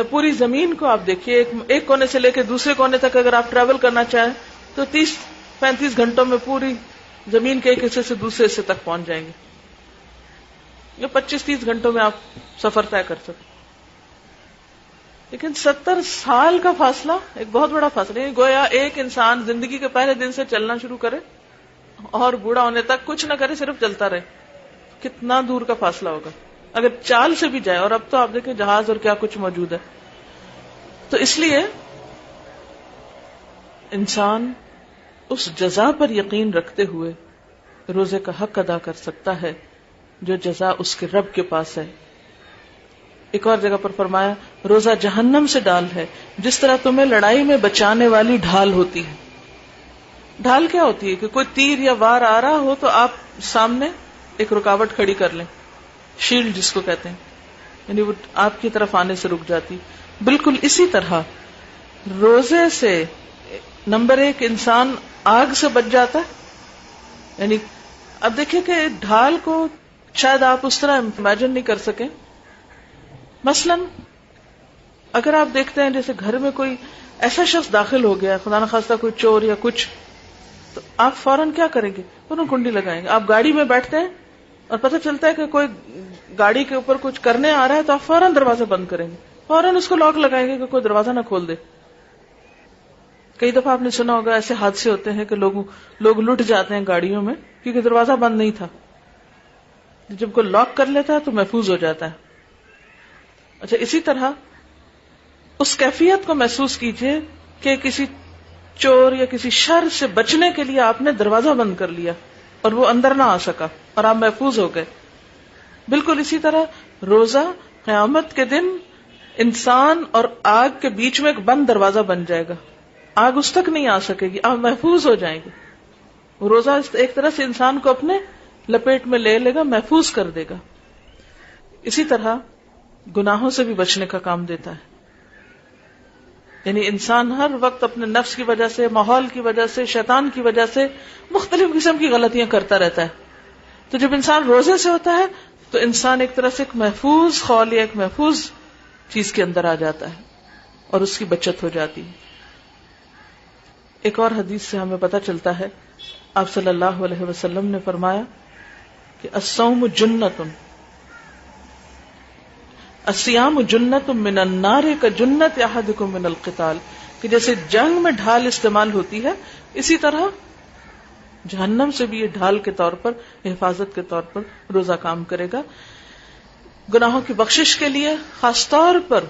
پوری زمین کو، آپ دیکھیے ایک کونے سے لے کے دوسرے کونے تک اگر آپ ٹریول کرنا چاہیں تو 30-35 گھنٹوں میں پوری زمین کے ایک حصے سے دوسرے حصے تک پہنچ جائیں گے. یہ 25-30 گھنٹوں میں آپ سفر طے کر سکتے. لیکن 70 سال کا فاصلہ ایک بہت بڑا فاصلہ ہے. گویا ایک انسان زندگی کے پہلے دن سے چلنا شروع کرے اور بوڑھا ہونے تک کچھ نہ کرے، صرف چلتا رہے. کتنا دور کا فاصلہ ہوگا اگر چال سے بھی جائے. اور اب تو آپ دیکھیں جہاز اور کیا کچھ موجود ہے. تو اس لیے انسان اس جزا پر یقین رکھتے ہوئے روزے کا حق ادا کر سکتا ہے جو جزا اس کے رب کے پاس ہے. ایک اور جگہ پر فرمایا روزہ جہنم سے ڈال ہے، جس طرح تمہیں لڑائی میں بچانے والی ڈھال ہوتی ہے. ڈھال کیا ہوتی ہے؟ کہ کوئی تیر یا وار آ رہا ہو تو آپ سامنے ایک رکاوٹ کھڑی کر لیں، شیلڈ جس کو کہتے ہیں، یعنی وہ آپ کی طرف آنے سے رک جاتی. بالکل اسی طرح روزے سے نمبر 1 انسان آگ سے بچ جاتا ہے. یعنی اب دیکھیں کہ ڈھال کو شاید آپ اس طرح امیجن نہیں کر سکیں. مثلا اگر آپ دیکھتے ہیں جیسے گھر میں کوئی ایسا شخص داخل ہو گیا، خدا نخواستہ کوئی چور یا کچھ، تو آپ فوراً کیا کریں گے؟ فوراً کنڈی لگائیں گے. آپ گاڑی میں بیٹھتے ہیں اور پتہ چلتا ہے کہ کوئی گاڑی کے اوپر کچھ کرنے آ رہا ہے تو آپ فوراً دروازہ بند کریں گے، فوراً اس کو لاک لگائیں گے کہ کوئی دروازہ نہ کھول دے. کئی دفعہ آپ نے سنا ہوگا ایسے حادثے ہوتے ہیں کہ لوگ لٹ جاتے ہیں گاڑیوں میں کیونکہ دروازہ بند نہیں تھا. جب کوئی لاک کر لیتا ہے تو محفوظ ہو جاتا ہے. اچھا اسی طرح اس کیفیت کو محسوس کیجئے کہ کسی چور یا کسی شر سے بچنے کے لیے آپ نے دروازہ بند کر لیا اور وہ اندر نہ آ سکا اور آپ محفوظ ہو گئے. بالکل اسی طرح روزہ قیامت کے دن انسان اور آگ کے بیچ میں ایک بند دروازہ بن جائے گا. آگ اس تک نہیں آ سکے گی، آپ محفوظ ہو جائیں گے. روزہ ایک طرح سے انسان کو اپنے لپیٹ میں لے لے گا، محفوظ کر دے گا. اسی طرح گناہوں سے بھی بچنے کا کام دیتا ہے. یعنی انسان ہر وقت اپنے نفس کی وجہ سے، ماحول کی وجہ سے، شیطان کی وجہ سے مختلف قسم کی غلطیاں کرتا رہتا ہے. تو جب انسان روزے سے ہوتا ہے تو انسان ایک طرح سے ایک محفوظ خول یا ایک محفوظ چیز کے اندر آ جاتا ہے اور اس کی بچت ہو جاتی ہے. ایک اور حدیث سے ہمیں پتہ چلتا ہے، آپ صلی اللہ علیہ وسلم نے فرمایا کہ الصوم جنۃ، الصیام جنۃ من النار کجنۃ احدکم من القتال، کہ جیسے جنگ میں ڈھال استعمال ہوتی ہے اسی طرح جہنم سے بھی یہ ڈھال کے طور پر، حفاظت کے طور پر روزہ کام کرے گا. گناہوں کی بخشش کے لیے خاص طور پر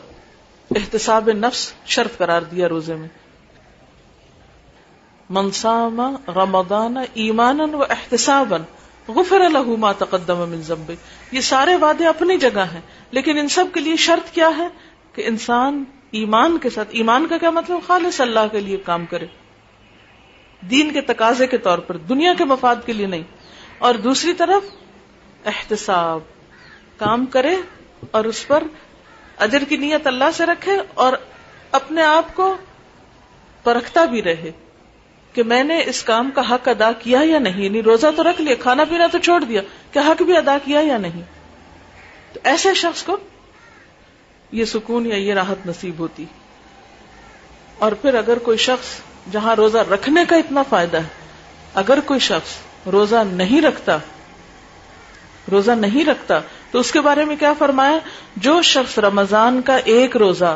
احتساب نفس شرط قرار دیا روزے میں. من صام رمضان ایمانا و احتسابا غفر له ما تقدم من ذنبه. یہ سارے وعدے اپنی جگہ ہیں، لیکن ان سب کے لیے شرط کیا ہے کہ انسان ایمان کے ساتھ، ایمان کا کیا مطلب؟ خالص اللہ کے لیے کام کرے، دین کے تقاضے کے طور پر، دنیا کے مفاد کے لیے نہیں. اور دوسری طرف احتساب، کام کرے اور اس پر اجر کی نیت اللہ سے رکھے اور اپنے آپ کو پرکھتا بھی رہے کہ میں نے اس کام کا حق ادا کیا یا نہیں. یعنی روزہ تو رکھ لیا، کھانا پینا تو چھوڑ دیا، کیا حق بھی ادا کیا یا نہیں. تو ایسے شخص کو یہ سکون یا یہ راحت نصیب ہوتی. اور پھر اگر کوئی شخص، جہاں روزہ رکھنے کا اتنا فائدہ ہے، اگر کوئی شخص روزہ نہیں رکھتا تو اس کے بارے میں کیا فرمایا؟ جو شخص رمضان کا ایک روزہ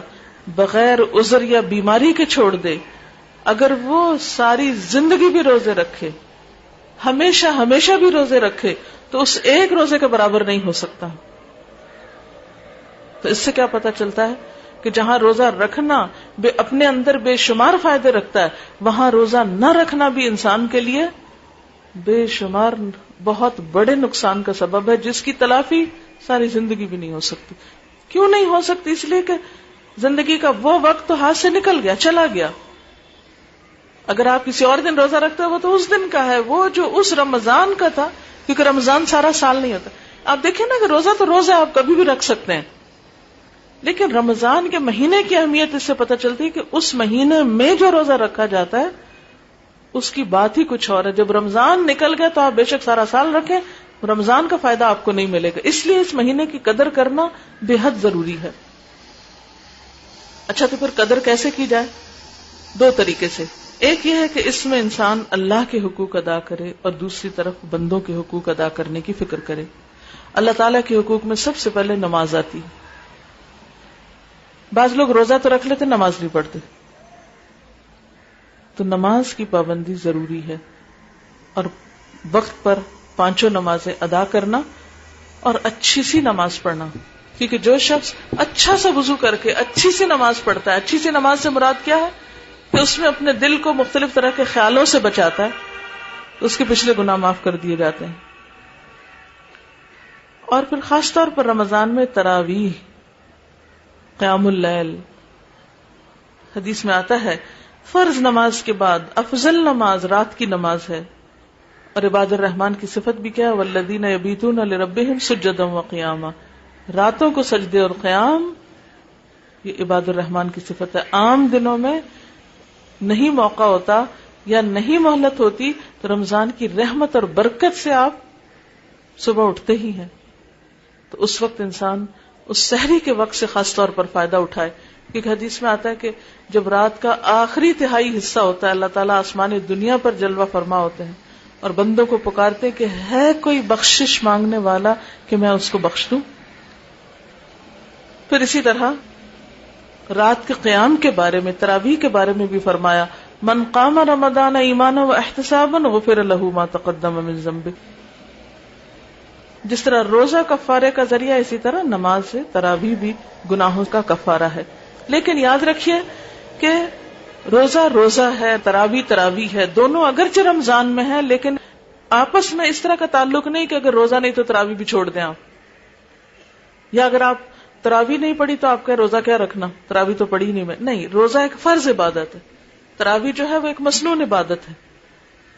بغیر عذر یا بیماری کے چھوڑ دے، اگر وہ ساری زندگی بھی روزے رکھے، ہمیشہ بھی روزے رکھے، تو اس ایک روزے کے برابر نہیں ہو سکتا. تو اس سے کیا پتا چلتا ہے کہ جہاں روزہ رکھنا اپنے اندر بے شمار فائدے رکھتا ہے، وہاں روزہ نہ رکھنا بھی انسان کے لیے بے شمار بہت بڑے نقصان کا سبب ہے، جس کی تلافی ساری زندگی بھی نہیں ہو سکتی. کیوں نہیں ہو سکتی؟ اس لیے کہ زندگی کا وہ وقت تو ہاتھ سے نکل گیا، چلا گیا. اگر آپ کسی اور دن روزہ رکھتے ہو وہ تو اس دن کا ہے، وہ جو اس رمضان کا تھا، کیونکہ رمضان سارا سال نہیں ہوتا. آپ دیکھیں نا کہ روزہ تو روزہ آپ کبھی بھی رکھ سکتے ہیں، لیکن رمضان کے مہینے کی اہمیت اس سے پتہ چلتی ہے کہ اس مہینے میں جو روزہ رکھا جاتا ہے اس کی بات ہی کچھ اور ہے. جب رمضان نکل گیا تو آپ بے شک سارا سال رکھیں، رمضان کا فائدہ آپ کو نہیں ملے گا. اس لیے اس مہینے کی قدر کرنا بے حد ضروری ہے. اچھا، تو پھر قدر کیسے کی جائے؟ دو طریقے سے. ایک یہ ہے کہ اس میں انسان اللہ کے حقوق ادا کرے اور دوسری طرف بندوں کے حقوق ادا کرنے کی فکر کرے. اللہ تعالیٰ کے حقوق میں سب سے پہلے نماز آتی ہے. بعض لوگ روزہ تو رکھ لیتے، نماز نہیں پڑھتے. تو نماز کی پابندی ضروری ہے، اور وقت پر 5 نمازیں ادا کرنا اور اچھی سی نماز پڑھنا. کیونکہ جو شخص اچھا سا وضو کر کے اچھی سی نماز پڑھتا ہے، اچھی سی نماز سے مراد کیا ہے کہ اس میں اپنے دل کو مختلف طرح کے خیالوں سے بچاتا ہے، تو اس کے پچھلے گناہ معاف کر دیے جاتے ہیں. اور پھر خاص طور پر رمضان میں تراویح، قیام اللیل. حدیث میں آتا ہے فرض نماز کے بعد افضل نماز رات کی نماز ہے. اور عباد الرحمن کی صفت بھی کیا ہے؟ والذین یبیتون لربہم سجدا وقیاما. راتوں کو سجدے اور قیام، یہ عباد الرحمن کی صفت ہے. عام دنوں میں نہیں موقع ہوتا یا نہیں مہلت ہوتی تو رمضان کی رحمت اور برکت سے آپ صبح اٹھتے ہی ہیں. تو اس وقت انسان اس سحری کے وقت سے خاص طور پر فائدہ اٹھائے. کیونکہ حدیث میں آتا ہے کہ جب رات کا آخری تہائی حصہ ہوتا ہے، اللہ تعالیٰ آسمان دنیا پر جلوہ فرما ہوتے ہیں اور بندوں کو پکارتے کہ ہے کوئی بخشش مانگنے والا کہ میں اس کو بخش دوں. پھر اسی طرح رات کے قیام کے بارے میں، تراویح کے بارے میں بھی فرمایا من قام رمضان ایمانا واحتسابا غفر له ما تقدم من ذنبه. جس طرح روزہ کفارے کا ذریعہ، اسی طرح نماز سے تراویح بھی گناہوں کا کفارہ ہے. لیکن یاد رکھیے کہ روزہ روزہ ہے، تراویح تراویح ہے. دونوں اگرچہ رمضان میں ہے لیکن آپس میں اس طرح کا تعلق نہیں کہ اگر روزہ نہیں تو تراویح بھی چھوڑ دیں آپ، یا اگر آپ تراویح نہیں پڑھی تو آپ کا روزہ کیا رکھنا، تراویح تو پڑھی نہیں میں. نہیں، روزہ ایک فرض عبادت ہے، تراویح جو ہے وہ ایک مسنون عبادت ہے.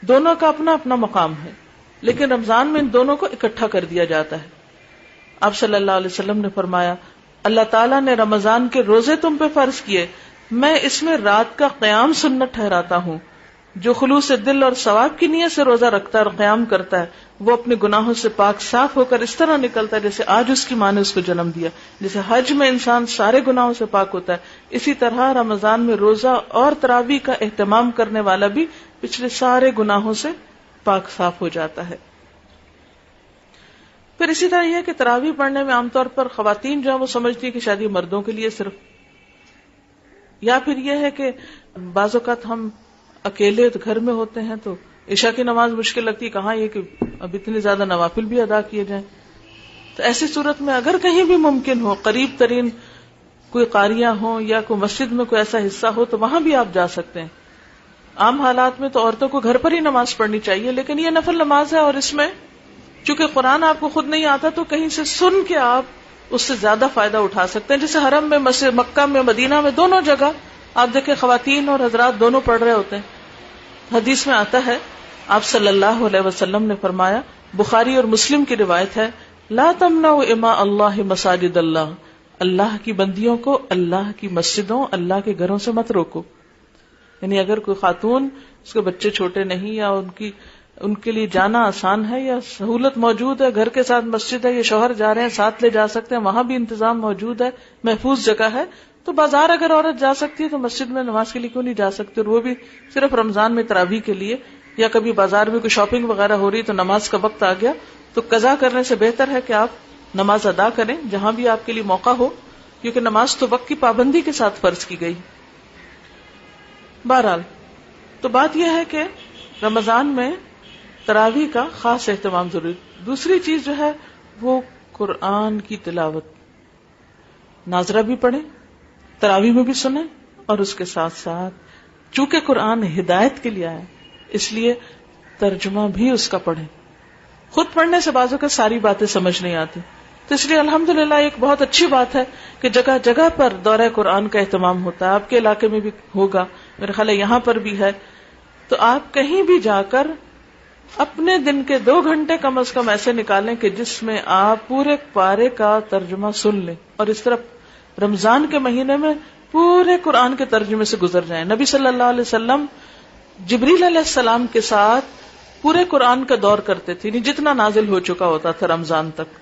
دونوں کا اپنا اپنا مقام ہے، لیکن رمضان میں ان دونوں کو اکٹھا کر دیا جاتا ہے. آپ صلی اللہ علیہ وسلم نے فرمایا اللہ تعالیٰ نے رمضان کے روزے تم پہ فرض کیے، میں اس میں رات کا قیام سنت ٹھہراتا ہوں. جو خلوص دل اور ثواب کی نیت سے روزہ رکھتا ہے اور قیام کرتا ہے وہ اپنے گناہوں سے پاک صاف ہو کر اس طرح نکلتا ہے جیسے آج اس کی ماں نے اس کو جنم دیا. جیسے حج میں انسان سارے گناہوں سے پاک ہوتا ہے، اسی طرح رمضان میں روزہ اور تراویح کا اہتمام کرنے والا بھی پچھلے سارے گناہوں سے پاک صاف ہو جاتا ہے. پھر اسی طرح یہ ہے کہ تراویح پڑھنے میں عام طور پر خواتین جو ہیں وہ سمجھتی ہے کہ شاید یہ مردوں کے لیے صرف، یا پھر یہ ہے کہ بعض اوقات ہم اکیلے گھر میں ہوتے ہیں تو عشاء کی نماز مشکل لگتی ہے، کہاں یہ کہ اب اتنے زیادہ نوافل بھی ادا کیے جائیں. تو ایسی صورت میں اگر کہیں بھی ممکن ہو، قریب ترین کوئی قاریاں ہوں یا کوئی مسجد میں کوئی ایسا حصہ ہو تو وہاں بھی آپ جا سکتے ہیں. عام حالات میں تو عورتوں کو گھر پر ہی نماز پڑھنی چاہیے، لیکن یہ نفل نماز ہے اور اس میں چونکہ قرآن آپ کو خود نہیں آتا تو کہیں سے سن کے آپ اس سے زیادہ فائدہ اٹھا سکتے ہیں. جیسے حرم میں، مسجد مکہ میں، مدینہ میں، دونوں جگہ آپ دیکھیں خواتین اور حضرات دونوں پڑھ رہے ہوتے ہیں. حدیث میں آتا ہے آپ صلی اللہ علیہ وسلم نے فرمایا، بخاری اور مسلم کی روایت ہے، لا تمنعوا اماء اللہ مساجد اللہ. اللہ کی بندیوں کو اللہ کی مسجدوں، اللہ کے گھروں سے مت روکو. یعنی اگر کوئی خاتون، اس کے بچے چھوٹے نہیں یا ان کے لیے جانا آسان ہے یا سہولت موجود ہے، گھر کے ساتھ مسجد ہے، یہ شوہر جا رہے ہیں ساتھ لے جا سکتے ہیں، وہاں بھی انتظام موجود ہے، محفوظ جگہ ہے، تو بازار اگر عورت جا سکتی ہے تو مسجد میں نماز کے لیے کیوں نہیں جا سکتی؟ اور وہ بھی صرف رمضان میں تراویح کے لیے، یا کبھی بازار میں کوئی شاپنگ وغیرہ ہو رہی تو نماز کا وقت آ گیا تو قضا کرنے سے بہتر ہے کہ آپ نماز ادا کریں جہاں بھی آپ کے لیے موقع ہو، کیونکہ نماز تو وقت کی پابندی کے ساتھ فرض کی گئی. بہرحال تو بات یہ ہے کہ رمضان میں تراویح کا خاص اہتمام ضروری. دوسری چیز جو ہے وہ قرآن کی تلاوت. ناظرہ بھی پڑھیں، تراویح میں بھی سنیں، اور اس کے ساتھ ساتھ چونکہ قرآن ہدایت کے لیے آیا اس لیے ترجمہ بھی اس کا پڑھیں. خود پڑھنے سے بعضوں کا ساری باتیں سمجھ نہیں آتی، تو اس لیے الحمدللہ ایک بہت اچھی بات ہے کہ جگہ جگہ پر دورہ قرآن کا اہتمام ہوتا ہے. آپ کے علاقے میں بھی ہوگا، میرے خیال ہے یہاں پر بھی ہے. تو آپ کہیں بھی جا کر اپنے دن کے 2 گھنٹے کم از کم ایسے نکالیں کہ جس میں آپ پورے پارے کا ترجمہ سن لیں، اور اس طرح رمضان کے مہینے میں پورے قرآن کے ترجمے سے گزر جائیں. نبی صلی اللہ علیہ وسلم جبریل علیہ السلام کے ساتھ پورے قرآن کا دور کرتے تھے، جتنا نازل ہو چکا ہوتا تھا رمضان تک،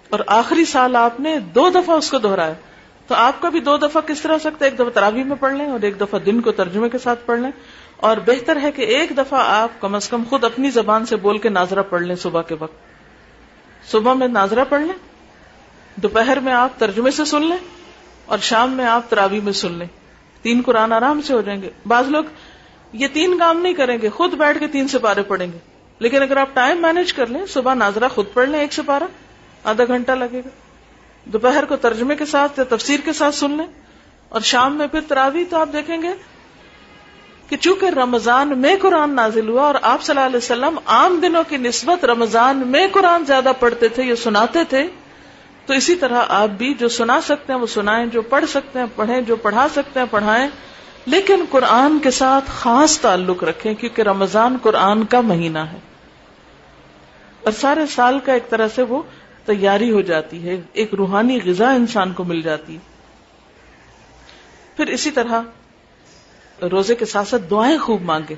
اور آخری سال آپ نے 2 دفعہ اس کو دہرایا. تو آپ کا بھی 2 دفعہ کس طرح ہو سکتا ہے؟ 1 دفعہ تراویح میں پڑھ لیں اور 1 دفعہ دن کو ترجمے کے ساتھ پڑھ لیں. اور بہتر ہے کہ 1 دفعہ آپ کم از کم خود اپنی زبان سے بول کے ناظرہ پڑھ لیں. صبح کے وقت صبح میں ناظرہ پڑھ لیں، دوپہر میں آپ ترجمے سے سن لیں، اور شام میں آپ تراویح میں سن لیں. 3 قرآن آرام سے ہو جائیں گے. بعض لوگ یہ 3 کام نہیں کریں گے، خود بیٹھ کے 3 سپارے پڑھیں گے. لیکن اگر آپ ٹائم مینج کر لیں، صبح ناظرہ خود پڑھ لیں 1 سپارہ، آدھا گھنٹہ لگے گا، دوپہر کو ترجمے کے ساتھ یا تفسیر کے ساتھ سن لیں، اور شام میں پھر تراویح. تو آپ دیکھیں گے کہ چونکہ رمضان میں قرآن نازل ہوا اور آپ صلی اللہ علیہ وسلم عام دنوں کی نسبت رمضان میں قرآن زیادہ پڑھتے تھے یا سناتے تھے، تو اسی طرح آپ بھی جو سنا سکتے ہیں وہ سنائیں، جو پڑھ سکتے ہیں پڑھیں، جو پڑھا سکتے ہیں پڑھائیں، لیکن قرآن کے ساتھ خاص تعلق رکھیں، کیونکہ رمضان قرآن کا مہینہ ہے اور سارے سال کا ایک طرح سے وہ تیاری ہو جاتی ہے، ایک روحانی غذا انسان کو مل جاتی ہے. پھر اسی طرح روزے کے ساتھ ساتھ دعائیں خوب مانگے.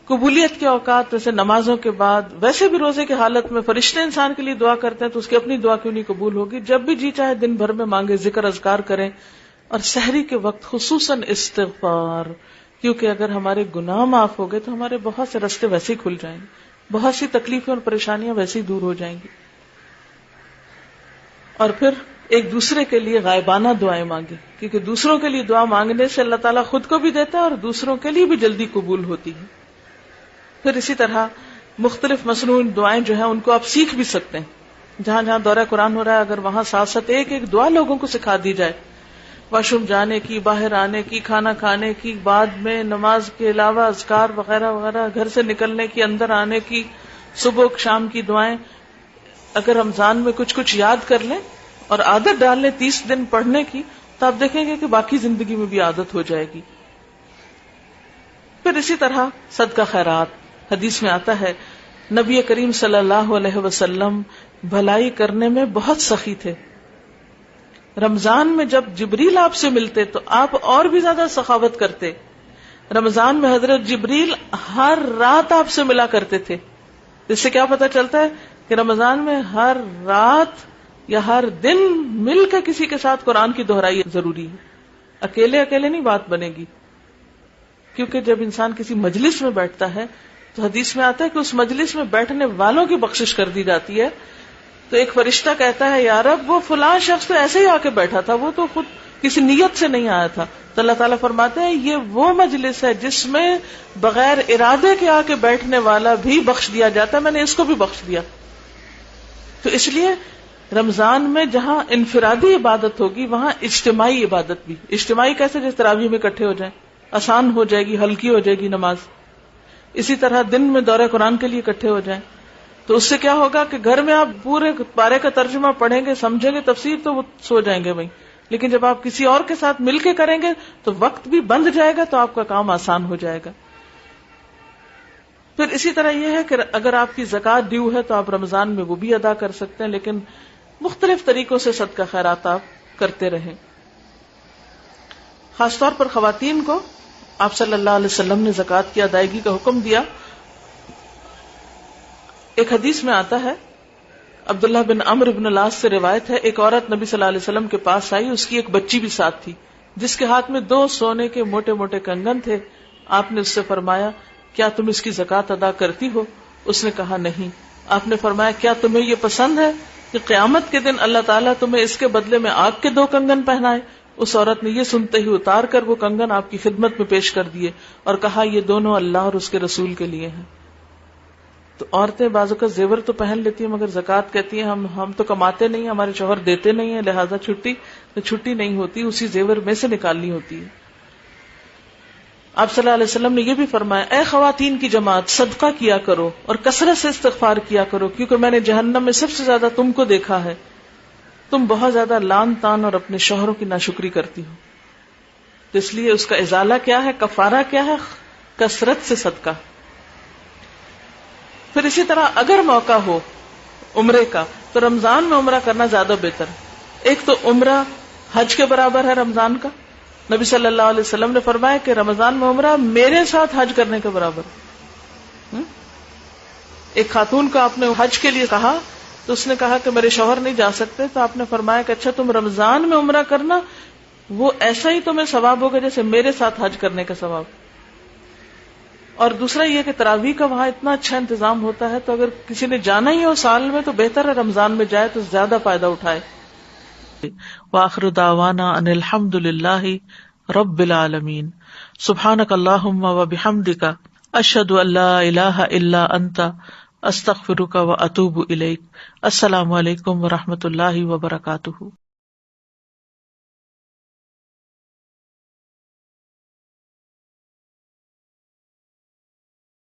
قبولیت کے اوقات جیسے نمازوں کے بعد، ویسے بھی روزے کی حالت میں فرشتے انسان کے لیے دعا کرتے ہیں، تو اس کی اپنی دعا کیوں نہیں قبول ہوگی؟ جب بھی جی چاہے دن بھر میں مانگے، ذکر اذکار کریں. اور سحری کے وقت خصوصاً استغفار، کیونکہ اگر ہمارے گناہ معاف ہو گئے تو ہمارے بہت سے راستے ویسے ہی کھل جائیں گے، بہت سی تکلیفیں اور پریشانیاں ویسے ہی دور ہو جائیں گی. اور پھر ایک دوسرے کے لیے غائبانہ دعائیں مانگے، کیونکہ دوسروں کے لیے دعا مانگنے سے اللہ تعالیٰ خود کو بھی دیتا ہے اور دوسروں کے لیے بھی جلدی قبول ہوتی ہے. پھر اسی طرح مختلف مصنوعی دعائیں جو ہیں ان کو آپ سیکھ بھی سکتے ہیں. جہاں جہاں دورہ قرآن ہو رہا ہے، اگر وہاں ساتھ ساتھ ایک ایک دعا لوگوں کو سکھا دی جائے، واش روم جانے کی، باہر آنے کی، کھانا کھانے کی، بعد میں نماز کے علاوہ اذکار وغیرہ وغیرہ، گھر سے نکلنے کی، اندر آنے کی، صبح شام کی دعائیں، اگر رمضان میں کچھ کچھ یاد کر لیں اور عادت ڈال لیں 30 دن پڑھنے کی، تو آپ دیکھیں گے کہ باقی زندگی میں بھی عادت ہو جائے گی. پھر اسی طرح صدقہ خیرات. حدیث میں آتا ہے نبی کریم صلی اللہ علیہ وسلم بھلائی کرنے میں بہت سخی تھے. رمضان میں جب جبریل آپ سے ملتے تو آپ اور بھی زیادہ سخاوت کرتے. رمضان میں حضرت جبریل ہر رات آپ سے ملا کرتے تھے. اس سے کیا پتہ چلتا ہے کہ رمضان میں ہر رات یا ہر دن مل کے کسی کے ساتھ قرآن کی دہرائی ضروری ہے. اکیلے اکیلے نہیں بات بنے گی، کیونکہ جب انسان کسی مجلس میں بیٹھتا ہے تو حدیث میں آتا ہے کہ اس مجلس میں بیٹھنے والوں کی بخشش کر دی جاتی ہے. تو ایک فرشتہ کہتا ہے یا رب وہ فلاں شخص تو ایسے ہی آ کے بیٹھا تھا، وہ تو خود کسی نیت سے نہیں آیا تھا. تو اللہ تعالیٰ فرماتے ہیں یہ وہ مجلس ہے جس میں بغیر ارادے کے آ کے بیٹھنے والا بھی بخش دیا جاتا ہے، میں نے اس کو بھی بخش دیا. تو اس لیے رمضان میں جہاں انفرادی عبادت ہوگی وہاں اجتماعی عبادت بھی. اجتماعی کیسے؟ جس تراویح میں اکٹھے ہو جائیں، آسان ہو جائے گی، ہلکی ہو جائے گی نماز. اسی طرح دن میں دورہ قرآن کے لیے اکٹھے ہو جائیں تو اس سے کیا ہوگا کہ گھر میں آپ پورے پارے کا ترجمہ پڑھیں گے، سمجھیں گے تفسیر، تو وہ سو جائیں گے وہیں. لیکن جب آپ کسی اور کے ساتھ مل کے کریں گے تو وقت بھی بند جائے گا، تو آپ کا کام آسان ہو جائے گا. پھر اسی طرح یہ ہے کہ اگر آپ کی زکوٰۃ ڈیو ہے تو آپ رمضان میں وہ بھی ادا کر سکتے ہیں، لیکن مختلف طریقوں سے صدقہ خیرات آپ کرتے رہیں. خاص طور پر خواتین کو آپ صلی اللہ علیہ وسلم نے زکوٰۃ کی ادائیگی کا حکم دیا. ایک حدیث میں آتا ہے، عبداللہ بن عمرو بن العاص سے روایت ہے، ایک عورت نبی صلی اللہ علیہ وسلم کے پاس آئی، اس کی ایک بچی بھی ساتھ تھی جس کے ہاتھ میں 2 سونے کے موٹے موٹے کنگن تھے. آپ نے اس سے فرمایا کیا تم اس کی زکوٰۃ ادا کرتی ہو؟ اس نے کہا نہیں. آپ نے فرمایا کیا تمہیں یہ پسند ہے کہ قیامت کے دن اللہ تعالیٰ تمہیں اس کے بدلے میں آگ کے 2 کنگن پہنائے؟ اس عورت نے یہ سنتے ہی اتار کر وہ کنگن آپ کی خدمت میں پیش کر دیے اور کہا یہ دونوں اللہ اور اس کے رسول کے لیے ہیں. تو عورتیں بعض اوقات زیور تو پہن لیتی ہیں مگر زکوٰۃ کہتی ہیں ہم تو کماتے نہیں، ہمارے شوہر دیتے نہیں ہیں، لہذا چھٹی نہیں ہوتی، اسی زیور میں سے نکالنی ہوتی ہے. آپ صلی اللہ علیہ وسلم نے یہ بھی فرمایا، اے خواتین کی جماعت، صدقہ کیا کرو اور کثرت سے استغفار کیا کرو، کیونکہ میں نے جہنم میں سب سے زیادہ تم کو دیکھا ہے، تم بہت زیادہ لان تان اور اپنے شوہروں کی ناشکری کرتی ہو. تو اس لیے اس کا ازالہ کیا ہے، کفارہ کیا ہے؟ کثرت سے صدقہ. پھر اسی طرح اگر موقع ہو عمرے کا تو رمضان میں عمرہ کرنا زیادہ بہتر ہے. ایک تو عمرہ حج کے برابر ہے رمضان کا، نبی صلی اللہ علیہ وسلم نے فرمایا کہ رمضان میں عمرہ میرے ساتھ حج کرنے کے برابر. ایک خاتون کو آپ نے حج کے لیے کہا تو اس نے کہا کہ میرے شوہر نہیں جا سکتے، تو آپ نے فرمایا کہ اچھا تم رمضان میں عمرہ کرنا، وہ ایسا ہی تمہیں ثواب ہوگا جیسے میرے ساتھ حج کرنے کا ثواب. اور دوسرا یہ کہ تراویح کا وہاں اتنا اچھا انتظام ہوتا ہے، تو اگر کسی نے جانا ہی ہو سال میں تو بہتر ہے رمضان میں جائے تو زیادہ فائدہ اٹھائے. وآخر دعوانا ان الحمد للہ رب العالمین. سبحانک اللہم وبحمدک، اشہد ان لا الہ الا انت، استغفرک واتوب الیک. السلام علیکم ورحمۃ اللہ وبرکاتہ.